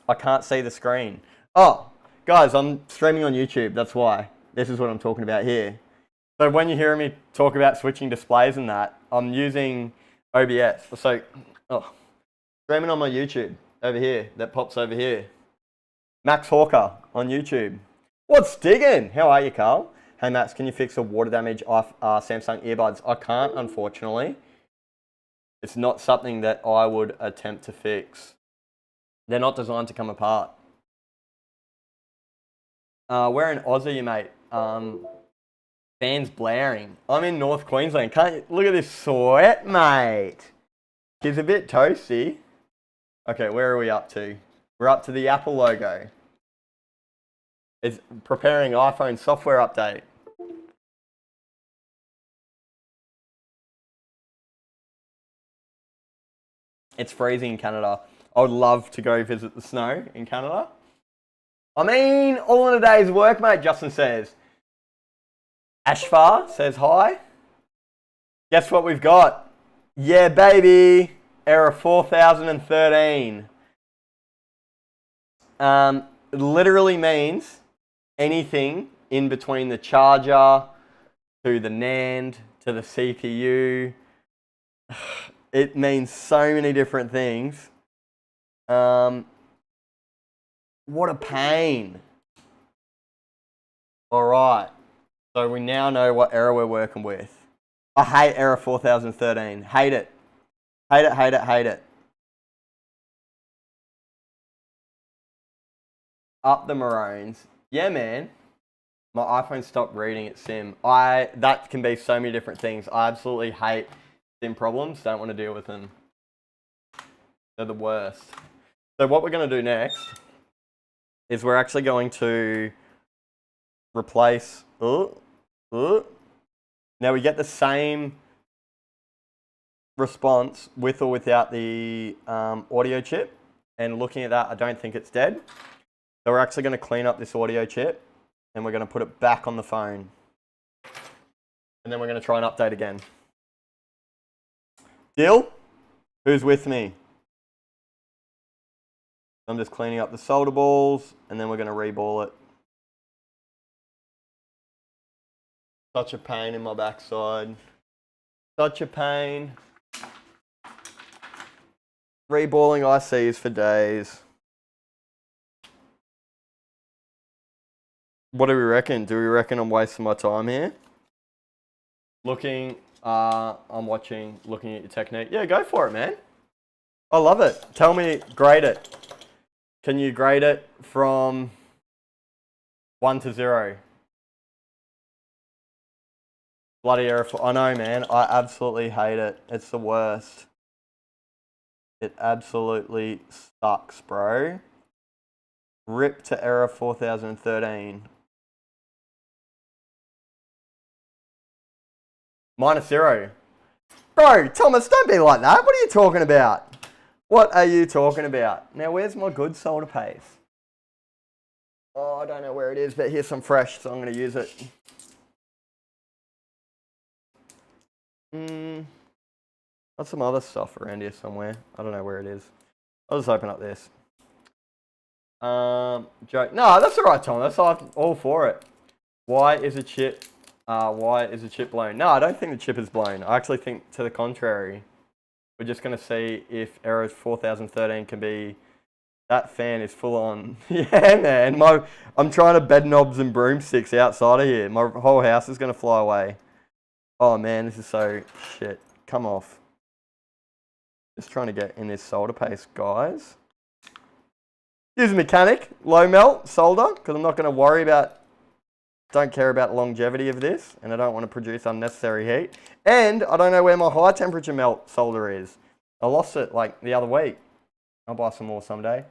I can't see the screen. Oh, guys, I'm streaming on YouTube. That's why. This is what I'm talking about here. So when you hear me talk about switching displays and that, I'm using OBS. So, streaming on my YouTube over here. That pops over here. Max Hawker on YouTube. What's digging? How are you, Carl? Hey, Max, can you fix the water damage off Samsung earbuds? I can't, unfortunately. It's not something that I would attempt to fix. They're not designed to come apart. Where in Oz are you, mate? Fans blaring. I'm in North Queensland. Can't you look at this sweat, mate? He's a bit toasty. Okay, where are we up to? We're up to the Apple logo. It's preparing iPhone software update. It's freezing in Canada. I would love to go visit the snow in Canada. I mean, all in a day's work, mate, Justin says. Ashfar says hi. Guess what we've got? Yeah, baby. Error 4013. It literally means anything in between the charger to the NAND to the CPU. It means so many different things. What a pain. All right. So we now know what error we're working with. I hate error 4013. Hate it. Hate it, hate it, hate it. Up the maroons. Yeah, man. My iPhone stopped reading its SIM. That can be so many different things. I absolutely hate SIM problems. Don't want to deal with them. They're the worst. So what we're going to do next is we're actually going to replace... Now we get the same response with or without the audio chip. And looking at that, I don't think it's dead. So we're actually going to clean up this audio chip and we're going to put it back on the phone. And then we're going to try and update again. Deal? Who's with me? I'm just cleaning up the solder balls and then we're going to reball it. Such a pain in my backside. Such a pain. Reballing ICs for days. What do we reckon? Do we reckon I'm wasting my time here? Looking, I'm watching, looking at your technique. Yeah, go for it, man. I love it. Tell me, grade it. Can you grade it from 1 to 0? Bloody error. I know, man. I absolutely hate it. It's the worst. It absolutely sucks, bro. Rip to error 4013. -0. Bro, Thomas, don't be like that. What are you talking about? What are you talking about? Now, where's my good solder paste? Oh, I don't know where it is, but here's some fresh, so I'm going to use it. Got some other stuff around here somewhere. I don't know where it is. I'll just open up this. Joke. No, that's all right, Thomas. I'm all for it. Why is a chip blown? No, I don't think the chip is blown. I actually think to the contrary. We're just going to see if error 4013 can be... That fan is full on. Yeah, man. I'm trying to bed knobs and broomsticks outside of here. My whole house is going to fly away. Oh, man, this is so shit. Come off. Just trying to get in this solder paste, guys. Use a mechanic, low melt solder, because I'm not going to worry about... Don't care about the longevity of this, and I don't want to produce unnecessary heat. And I don't know where my high temperature melt solder is. I lost it like the other week. I'll buy some more someday.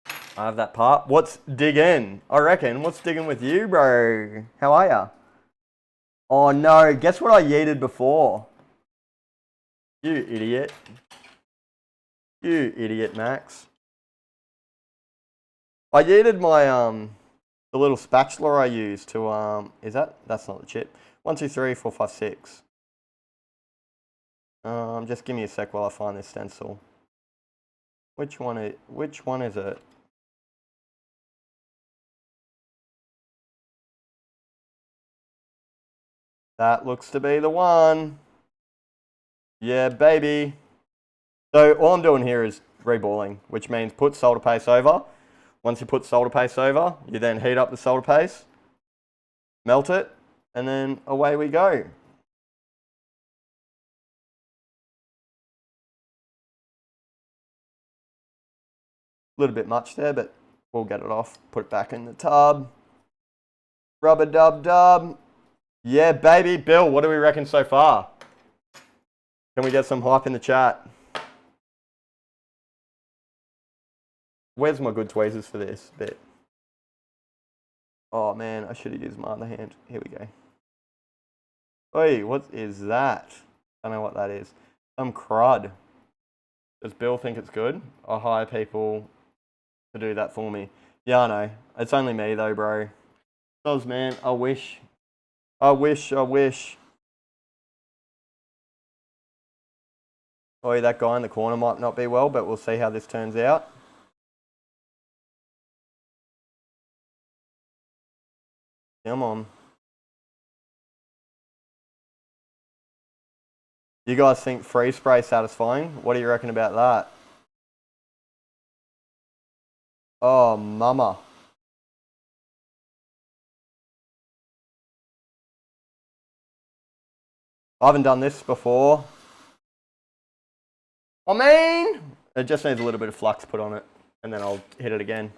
I have that part. What's diggin? I reckon. What's diggin with you, bro? How are ya? Oh no, guess what I yeeted before? You idiot. You idiot, Max. I yeeted my the little spatula I use to that's not the chip. 1, 2, 3, 4, 5, 6. Just give me a sec while I find this stencil. Which one is it? That looks to be the one. Yeah, baby. So all I'm doing here is reballing, which means put solder paste over. Once you put solder paste over, you then heat up the solder paste, melt it, and then away we go. A little bit much there, but we'll get it off. Put it back in the tub. Rubber dub dub. Yeah, baby. Bill, what do we reckon so far? Can we get some hype in the chat? Where's my good tweezers for this bit? Oh man, I should have used my other hand. Here we go. Oi, what is that? I don't know what that is. Some crud. Does Bill think it's good? I hire people to do that for me. Yeah, I know. It's only me though, bro. Does, man. I wish. I wish. Oi, that guy in the corner might not be well, but we'll see how this turns out. Come on. You guys think freeze spray satisfying? What do you reckon about that? Oh, mama. I haven't done this before. I mean, it just needs a little bit of flux put on it, and then I'll hit it again.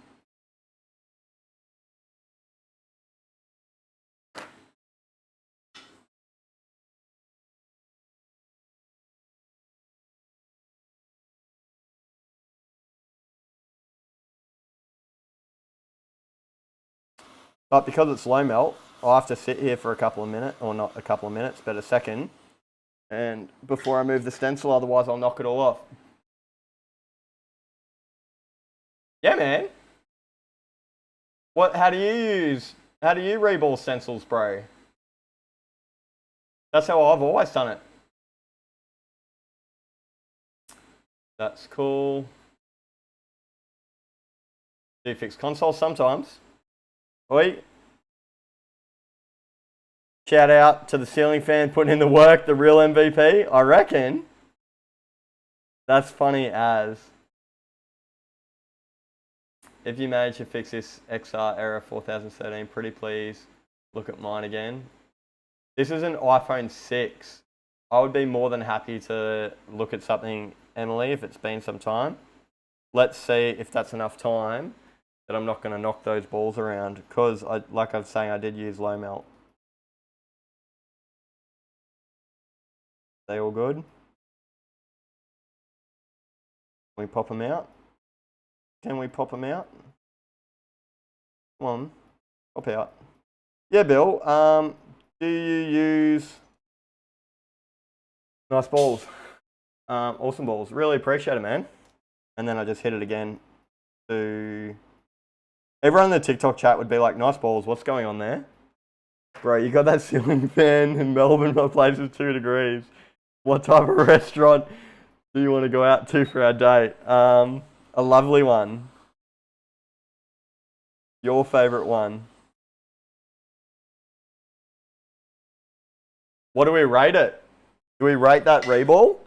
But because it's low melt, I'll have to sit here for a couple of minutes, or not a couple of minutes, but a second. And before I move the stencil, otherwise I'll knock it all off. Yeah, man. How do you reball stencils, bro? That's how I've always done it. That's cool. Do you fix consoles sometimes? Oi. Shout out to the ceiling fan putting in the work, the real MVP. I reckon. That's funny as. if you manage to fix this XR error 4013, pretty please look at mine again. This is an iPhone 6. I would be more than happy to look at something, Emily, if it's been some time. Let's see if that's enough time that I'm not going to knock those balls around, because, like I was saying, I did use low melt. They all good? Can we pop them out? Can we pop them out? Come on, pop out. Yeah, Bill, do you use nice balls? Awesome balls. Really appreciate it, man. And then I just hit it again to... Everyone in the TikTok chat would be like, nice balls, what's going on there? Bro, you got that ceiling fan in Melbourne, my place is 2 degrees. What type of restaurant do you want to go out to for our date? A lovely one. Your favourite one. What do we rate it? Do we rate that reball?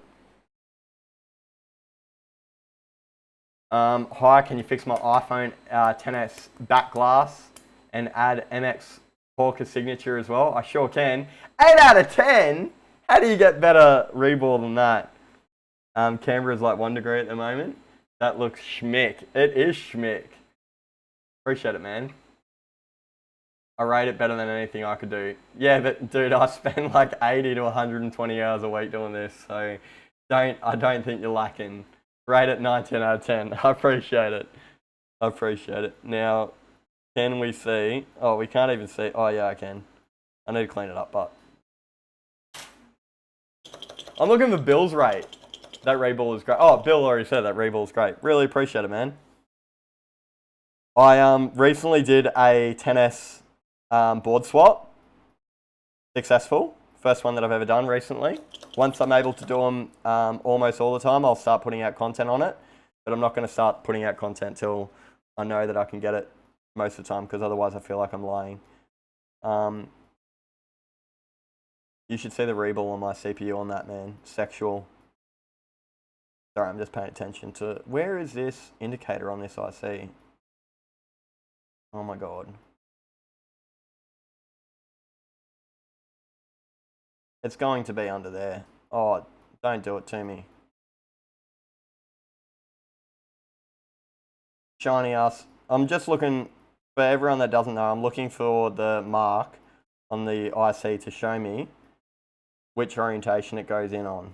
Hi, can you fix my iPhone XS back glass and add MX Hawker signature as well? I sure can. 8 out of 10? How do you get better reball than that? Canberra's like 1 degree at the moment. That looks schmick. It is schmick. Appreciate it, man. I rate it better than anything I could do. Yeah, but dude, I spend like 80 to 120 hours a week doing this, so I don't think you're lacking. Rate it 9, 10 out of 10. I appreciate it. I appreciate it. Now, can we see? Oh, we can't even see. Oh, yeah, I can. I need to clean it up, but I'm looking for Bill's rate. That reball is great. Oh, Bill already said that reball is great. Really appreciate it, man. I recently did a 10S board swap. Successful. First one that I've ever done recently. Once I'm able to do them almost all the time, I'll start putting out content on it. But I'm not going to start putting out content till I know that I can get it most of the time, because otherwise I feel like I'm lying. You should see the reball on my CPU on that, man. Sexual. Sorry, I'm just paying attention to... Where is this indicator on this IC? Oh my god. It's going to be under there. Oh, don't do it to me. Shiny ass. I'm just looking, for everyone that doesn't know, I'm looking for the mark on the IC to show me which orientation it goes in on.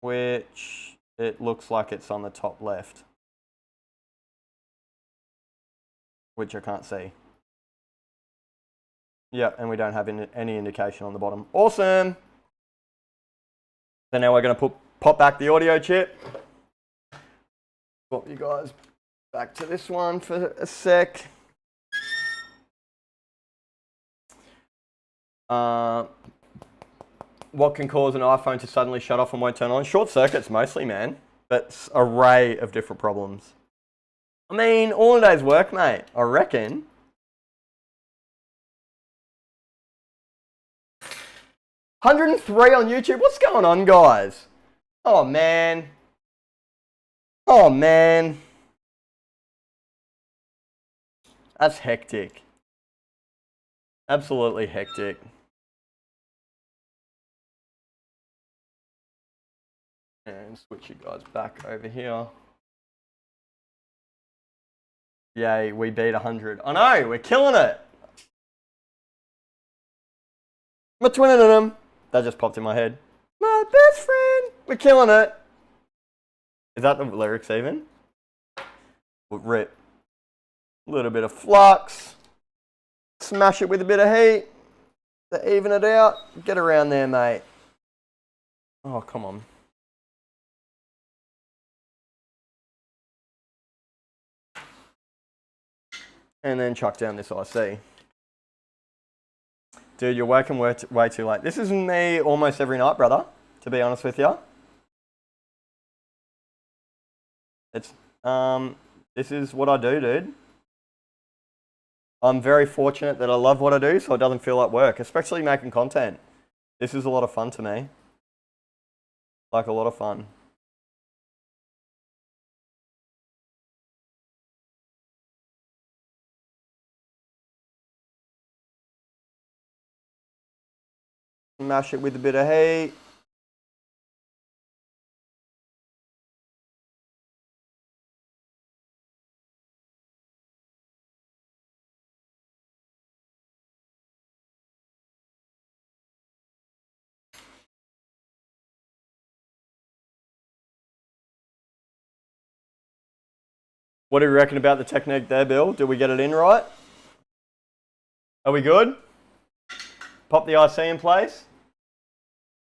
Which it looks like it's on the top left. Which I can't see. Yeah, and we don't have any indication on the bottom. Awesome! So now we're going to pop back the audio chip. Swap you guys back to this one for a sec. What can cause an iPhone to suddenly shut off and won't turn on? Short circuits mostly, man. But an array of different problems. I mean, all a day's work, mate. I reckon. 103 on YouTube. What's going on, guys? Oh, man. Oh, man. That's hectic. Absolutely hectic. And switch you guys back over here. Yay, we beat 100. I know, we're killing it. My twinning them. That just popped in my head. My best friend. We're killing it. Is that the lyrics even? Rip. A little bit of flux. Smash it with a bit of heat. To even it out. Get around there, mate. Oh, come on. And then chuck down this IC. Dude, you're working way too late. This is me almost every night, brother, to be honest with you. It's, this is what I do, dude. I'm very fortunate that I love what I do, so it doesn't feel like work, especially making content. This is a lot of fun to me. Like a lot of fun. Mash it with a bit of heat. What do you reckon about the technique there, Bill? Did we get it in right? Are we good? Pop the IC in place.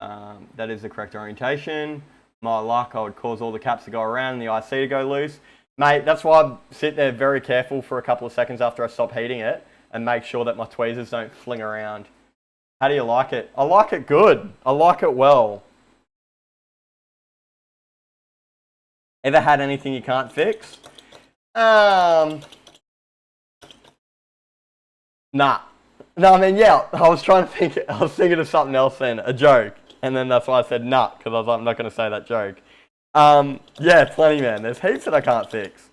That is the correct orientation. My luck, I would cause all the caps to go around and the IC to go loose. Mate, that's why I sit there very careful for a couple of seconds after I stop heating it and make sure that my tweezers don't fling around. How do you like it? I like it good. I like it well. Ever had anything you can't fix? Nah. No, I mean, yeah, I was thinking of something else then, a joke. And then that's why I said nah, because I was like, I'm not going to say that joke. Yeah, plenty, man. There's heaps that I can't fix.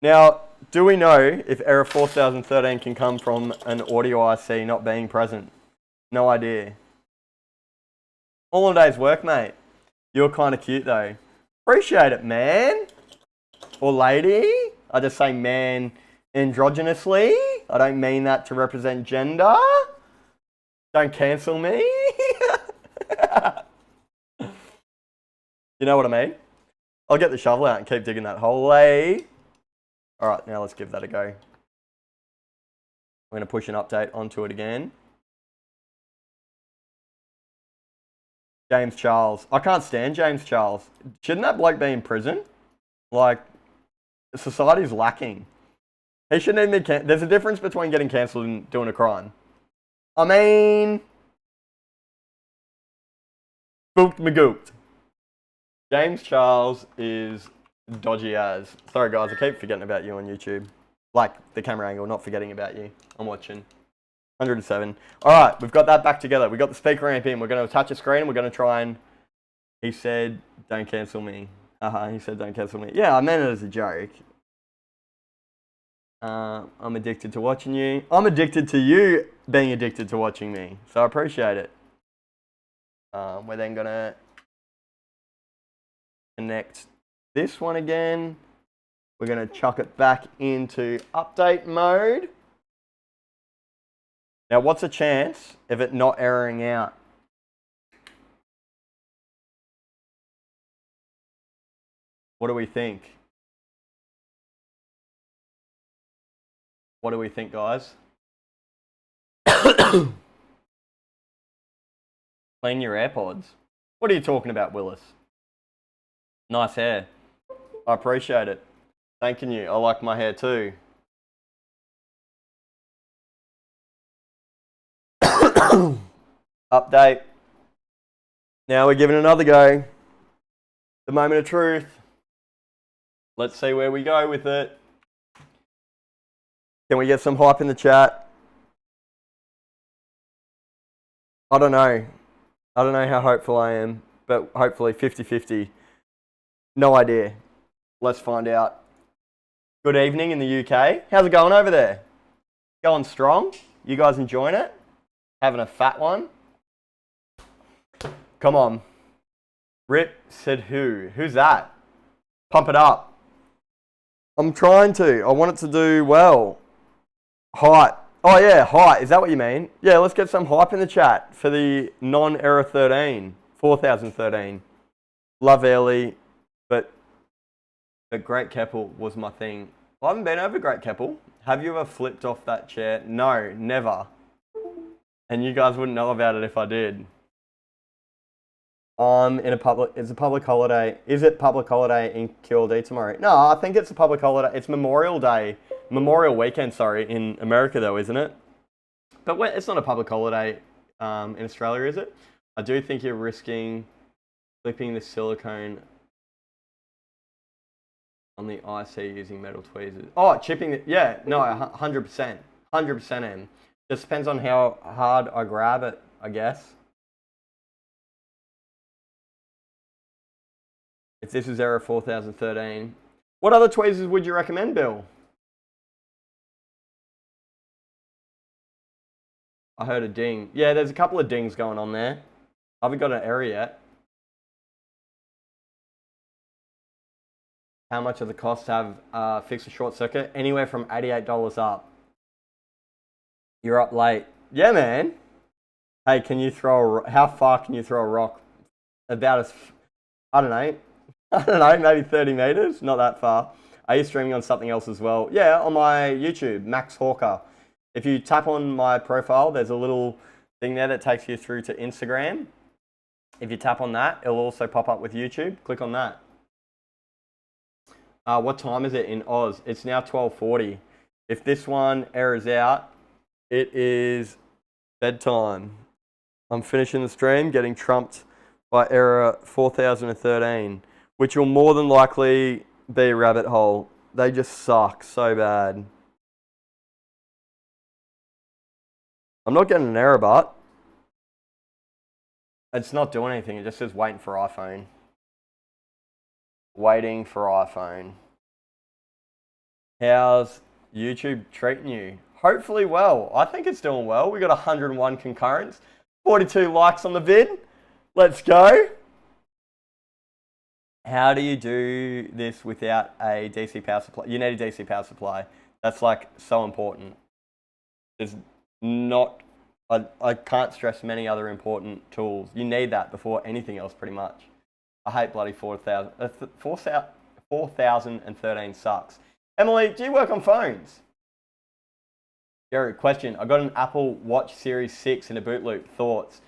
Now, do we know if error 4013 can come from an audio IC not being present? No idea. All in a day's work, mate. You're kind of cute, though. Appreciate it, man. Or lady. I just say man androgynously. I don't mean that to represent gender. Don't cancel me. You know what I mean? I'll get the shovel out and keep digging that hole. Alright, now let's give that a go. I'm going to push an update onto it again. James Charles. I can't stand James Charles. Shouldn't that bloke be in prison? Like, society's lacking. He shouldn't even be there's a difference between getting cancelled and doing a crime. I mean... Spooked me gooped. James Charles is dodgy as. Sorry guys, I keep forgetting about you on YouTube. Like, the camera angle, not forgetting about you. I'm watching. 107. Alright, we've got that back together. We've got the speaker amp in. We're going to attach a screen and we're going to try and... He said, don't cancel me. He said, don't cancel me. Yeah, I meant it as a joke. I'm addicted to watching you. I'm addicted to you being addicted to watching me. So I appreciate it. We're then going to connect this one again. We're going to chuck it back into update mode. Now, what's a chance of it not erroring out? What do we think? What do we think, guys? Clean your AirPods. What are you talking about, Willis? Nice hair. I appreciate it. Thanking you. I like my hair too. Update. Now we're giving it another go. The moment of truth. Let's see where we go with it. Can we get some hype in the chat? I don't know. I don't know how hopeful I am, but hopefully 50-50. No idea. Let's find out. Good evening in the UK. How's it going over there? Going strong? You guys enjoying it? Having a fat one? Come on. Rip said who? Who's that? Pump it up. I'm trying to. I want it to do well. Hype. Oh yeah, hype. Is that what you mean? Yeah, let's get some hype in the chat for the non-error 13. 4013. Love early, but Great Keppel was my thing. I haven't been over Great Keppel. Have you ever flipped off that chair? No, never. And you guys wouldn't know about it if I did. It's a public holiday. Is it public holiday in QLD tomorrow? No, I think it's a public holiday. It's Memorial Weekend, sorry, in America though, isn't it? But it's not a public holiday in Australia, is it? I do think you're risking flipping the silicone on the IC using metal tweezers. Oh, chipping it. Yeah, no, 100%. 100% am. Just depends on how hard I grab it, I guess. If this is error 4013. What other tweezers would you recommend, Bill? I heard a ding. Yeah, there's a couple of dings going on there. I haven't got an error yet. How much of the cost to have fix a short circuit? Anywhere from $88 up. You're up late. Yeah, man. Hey, can you throw how far can you throw a rock? About as, I don't know. I don't know, maybe 30 meters? Not that far. Are you streaming on something else as well? Yeah, on my YouTube, Max Hawker. If you tap on my profile, there's a little thing there that takes you through to Instagram. If you tap on that, it'll also pop up with YouTube. Click on that. What time is it in Oz? It's now 12:40. If this one errors out, it is bedtime. I'm finishing the stream, getting trumped by error 4013, which will more than likely be a rabbit hole. They just suck so bad. I'm not getting an error, but it's not doing anything. It just says waiting for iPhone. Waiting for iPhone. How's YouTube treating you? Hopefully well. I think it's doing well. We got 101 concurrents, 42 likes on the vid. Let's go. How do you do this without a DC power supply? You need a DC power supply. That's like so important. There's not, I can't stress many other important tools. You need that before anything else pretty much. I hate bloody 4013 sucks. Emily, do you work on phones? Gary, question. I got an Apple Watch Series 6 in a boot loop. Thoughts?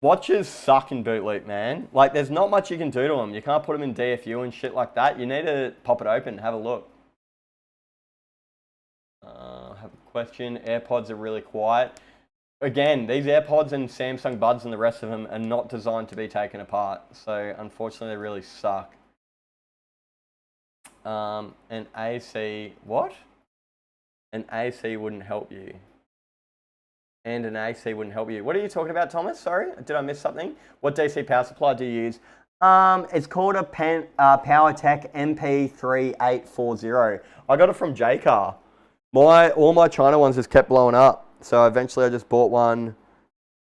Watches suck in boot loop, man. Like, there's not much you can do to them. You can't put them in DFU and shit like that. You need to pop it open and have a look. I have a question. AirPods are really quiet. Again, these AirPods and Samsung Buds and the rest of them are not designed to be taken apart. So, unfortunately, they really suck. An AC, what? An AC wouldn't help you. And an AC wouldn't help you. What are you talking about, Thomas? Sorry, did I miss something? What DC power supply do you use? It's called a PowerTech MP3840. I got it from JCar. All my China ones just kept blowing up. So eventually I just bought one.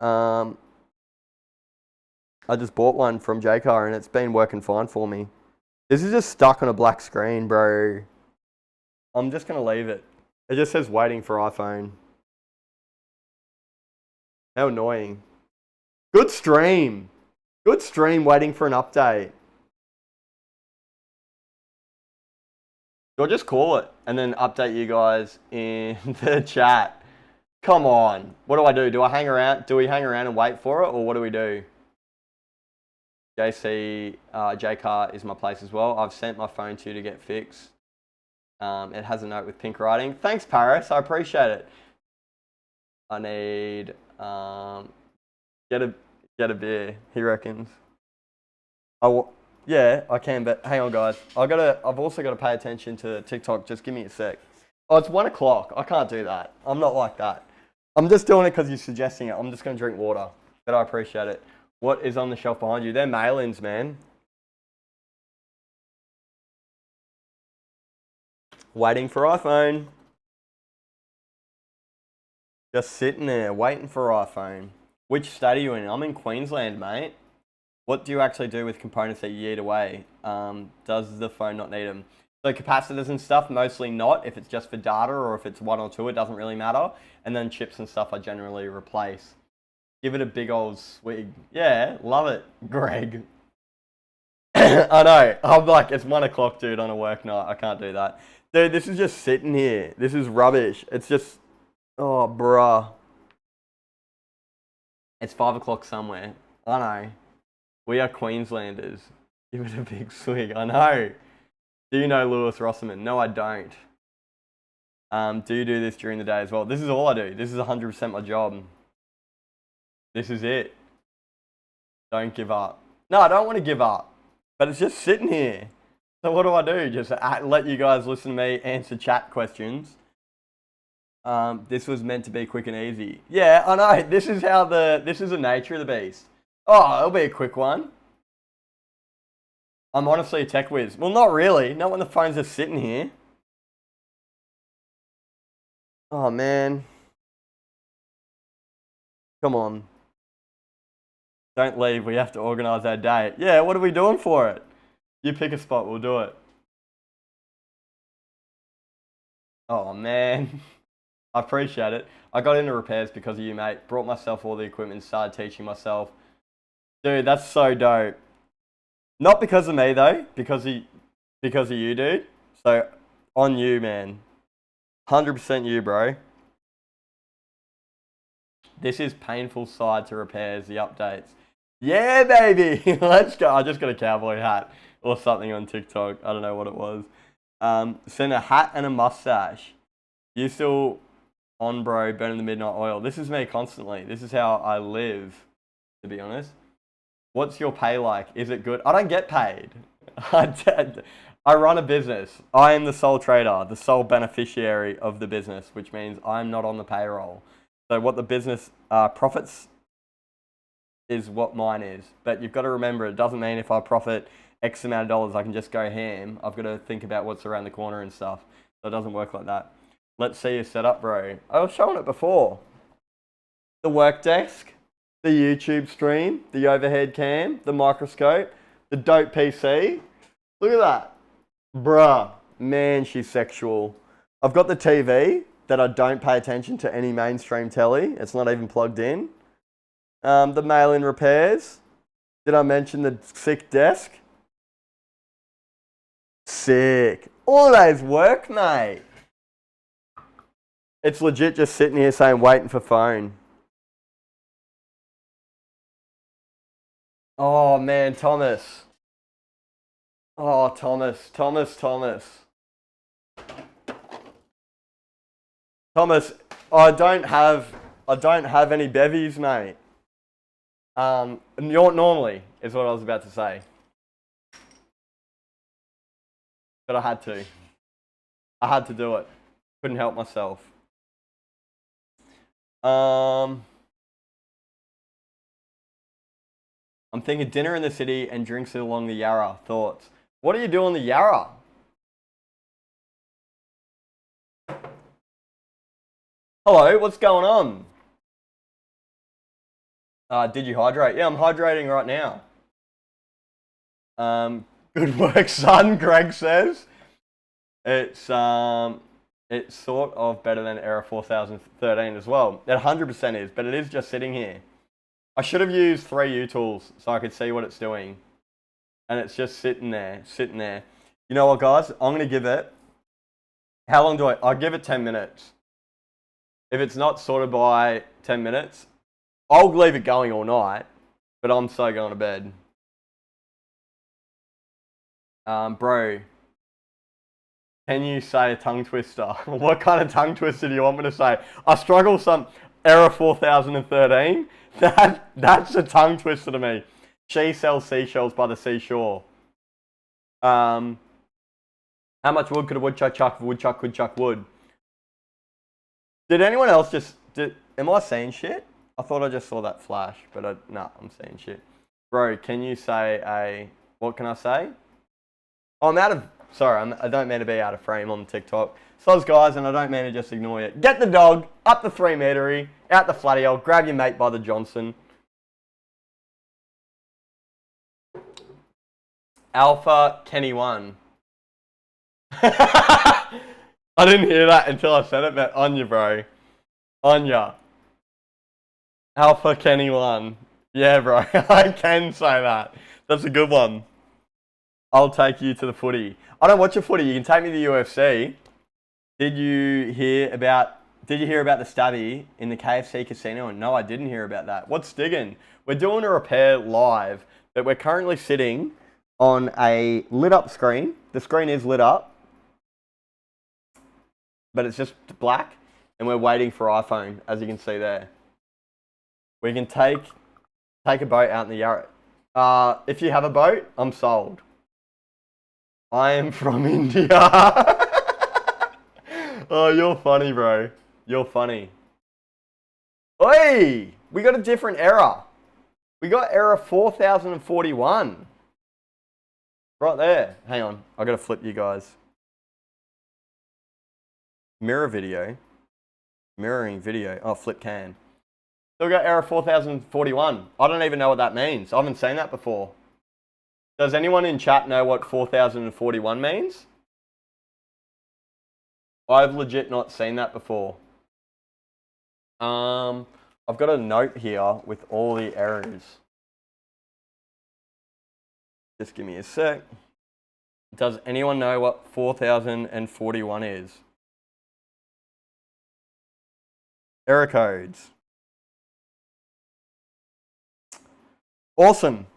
I just bought one from JCar and it's been working fine for me. This is just stuck on a black screen, bro. I'm just going to leave it. It just says waiting for iPhone. How annoying. Good stream. Good stream waiting for an update. Or just call it and then update you guys in the chat. Come on. What do? Do I hang around? Do we hang around and wait for it or what do we do? JCar is my place as well. I've sent my phone to you to get fixed. It has a note with pink writing. Thanks, Paris. I appreciate it. I need get a beer. He reckons. Yeah, I can. But hang on, guys. I've also got to pay attention to TikTok. Just give me a sec. Oh, it's 1 o'clock. I can't do that. I'm not like that. I'm just doing it because you're suggesting it. I'm just going to drink water. But I appreciate it. What is on the shelf behind you? They're mail-ins, man. Waiting for iPhone. Just sitting there, waiting for iPhone. Which state are you in? I'm in Queensland, mate. What do you actually do with components that you eat away? Does the phone not need them? So capacitors and stuff, mostly not. If it's just for data or if it's one or two, it doesn't really matter. And then chips and stuff I generally replace. Give it a big old swig. Yeah, love it, Greg. I know. I'm like, it's 1 o'clock, dude, on a work night. I can't do that. Dude, this is just sitting here. This is rubbish. It's just, oh, bruh. It's 5 o'clock somewhere. I know. We are Queenslanders. Give it a big swig. I know. Do you know Lewis Rosserman? No, I don't. Do you do this during the day as well? This is all I do. This is 100% my job. This is it. Don't give up. No, I don't want to give up. But it's just sitting here. So what do? Just let you guys listen to me answer chat questions. This was meant to be quick and easy. Yeah, I know. This is the nature of the beast. Oh, it'll be a quick one. I'm honestly a tech whiz. Well, not really. Not when the phone's just sitting here. Oh, man. Come on. Don't leave. We have to organise our day. Yeah, what are we doing for it? You pick a spot. We'll do it. Oh, man. I appreciate it. I got into repairs because of you, mate. Brought myself all the equipment, started teaching myself. Dude, that's so dope. Not because of me, though. Because of you, dude. So, on you, man. 100% you, bro. This is painful side to repairs, the updates. Yeah, baby. Let's go. I just got a cowboy hat or something on TikTok. I don't know what it was. Sent a hat and a mustache. You still on, bro, burning the midnight oil. This is me constantly. This is how I live, to be honest. What's your pay like? Is it good? I don't get paid. I run a business. I am the sole trader, the sole beneficiary of the business, which means I'm not on the payroll. So what the business profits is what mine is. But you've got to remember, it doesn't mean if I profit X amount of dollars, I can just go ham. I've got to think about what's around the corner and stuff. So it doesn't work like that. Let's see your setup, bro. I was showing it before. The work desk, the YouTube stream, the overhead cam, the microscope, the dope PC. Look at that. Bruh. Man, she's sexual. I've got the TV that I don't pay attention to any mainstream telly. It's not even plugged in. The mail-in repairs. Did I mention the sick desk? Sick. All those work, mate. It's legit just sitting here saying waiting for phone. Oh, man, Thomas. Oh, Thomas. Thomas, I don't have any bevies, mate. Normally is what I was about to say. But I had to. I had to do it. Couldn't help myself. I'm thinking dinner in the city and drinks along the Yarra. Thoughts? What do you do on the Yarra? Hello, what's going on? Did you hydrate? Yeah, I'm hydrating right now. Good work, son, Greg says. It's sort of better than Era 4013 as well. It 100% is, but it is just sitting here. I should have used 3U tools so I could see what it's doing. And it's just sitting there. You know what, guys? I'm going to give it... How long do I'll give it 10 minutes. If it's not sorted by 10 minutes, I'll leave it going all night, but I'm so going to bed. Bro, can you say a tongue twister? What kind of tongue twister do you want me to say? I struggle some Era 4013. That's a tongue twister to me. She sells seashells by the seashore. How much wood could a woodchuck chuck if a woodchuck could chuck wood? Did anyone else am I seeing shit? I thought I just saw that flash, but nah, I'm seeing shit. Bro, can you say what can I say? Oh, I don't mean to be out of frame on TikTok. Soz guys, and I don't mean to just ignore you. Get the dog, up the 3 metery, out the flatty old, grab your mate by the Johnson. Alpha Kenny 1. I didn't hear that until I said it, but on you, bro. On ya. Alpha Kenny 1. Yeah, bro. I can say that. That's a good one. I'll take you to the footy. I don't watch a footy. You can take me to the UFC. Did you hear about the stabby in the KFC casino? No, I didn't hear about that. What's digging? We're doing a repair live, but we're currently sitting on a lit up screen. The screen is lit up, but it's just black, and we're waiting for iPhone, as you can see there. We can take a boat out in the Yarra. If you have a boat, I'm sold. I am from India. Oh, you're funny, bro. You're funny. Oi! We got a different error. We got error 4041. Right there. Hang on. I gotta flip you guys. Mirror video. Mirroring video. Oh, flip cam. So we got error 4041. I don't even know what that means. I haven't seen that before. Does anyone in chat know what 4041 means? I've legit not seen that before. I've got a note here with all the errors. Just give me a sec. Does anyone know what 4041 is? Error codes. Awesome.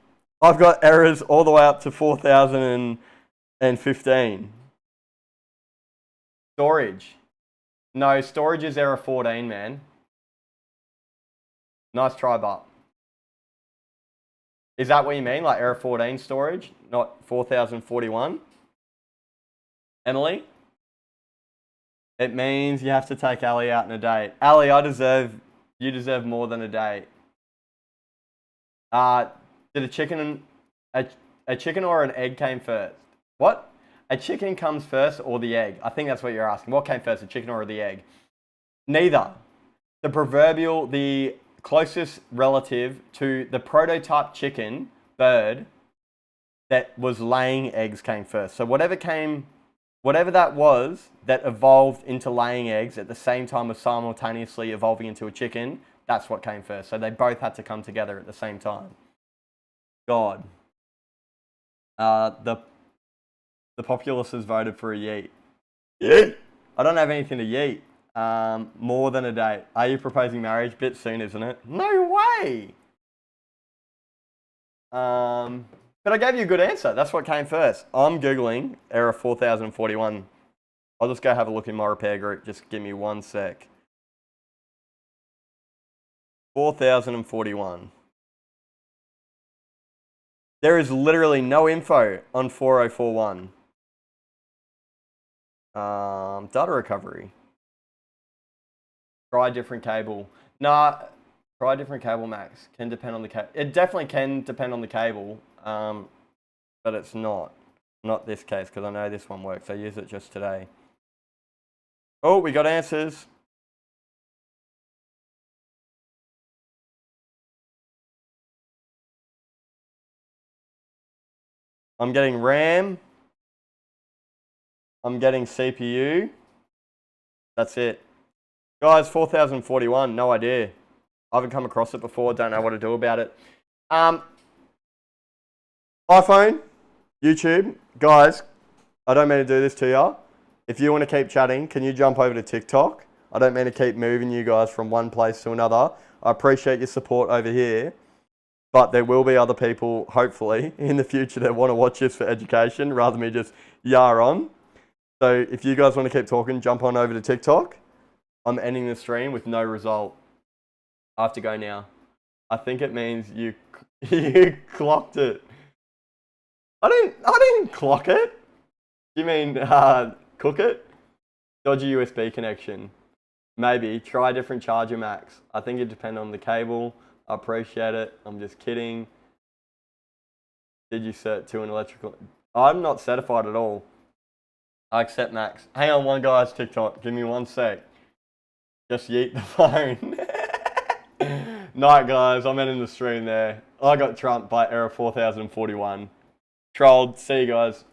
I've got errors all the way up to 4015. Storage. No, storage is error 14, man. Nice try, but. Is that what you mean? Like error 14 storage, not 4041? Emily? It means you have to take Ali out on a date. Ali, you deserve more than a date. Did a chicken or an egg came first? What? A chicken comes first or the egg? I think that's what you're asking. What came first, the chicken or the egg? Neither. The closest relative to the prototype chicken bird that was laying eggs came first. So whatever that was that evolved into laying eggs at the same time as simultaneously evolving into a chicken, that's what came first. So they both had to come together at the same time. God. The populace has voted for a yeet. Yeet! I don't have anything to yeet. More than a date. Are you proposing marriage? Bit soon, isn't it? No way! But I gave you a good answer. That's what came first. I'm Googling error 4041. I'll just go have a look in my repair group. Just give me 1 sec. 4041. There is literally no info on 4041. Data recovery. Try different cable. Nah, try different cable, Max. Can depend on the cable. It definitely can depend on the cable, but it's not. Not this case, because I know this one works. I used it just today. Oh, we got answers. I'm getting RAM. I'm getting CPU. That's it. Guys, 4041, no idea. I haven't come across it before, don't know what to do about it. iPhone, YouTube, guys, I don't mean to do this to you. If you want to keep chatting, can you jump over to TikTok? I don't mean to keep moving you guys from one place to another. I appreciate your support over here, but there will be other people, hopefully, in the future that want to watch this for education rather than me just yar on. So if you guys want to keep talking, jump on over to TikTok. I'm ending the stream with no result. I have to go now. I think it means you clocked it. I didn't clock it. You mean cook it? Dodgy USB connection. Maybe. Try a different charger, Max. I think it depends on the cable. I appreciate it. I'm just kidding. Did you cert to an electrical? I'm not certified at all. I accept Max. Hang on, one guy's TikTok. Give me 1 sec. Just yeet the phone. Night, guys. I'm ending the stream there. I got trumped by error 4041. Trolled. See you guys.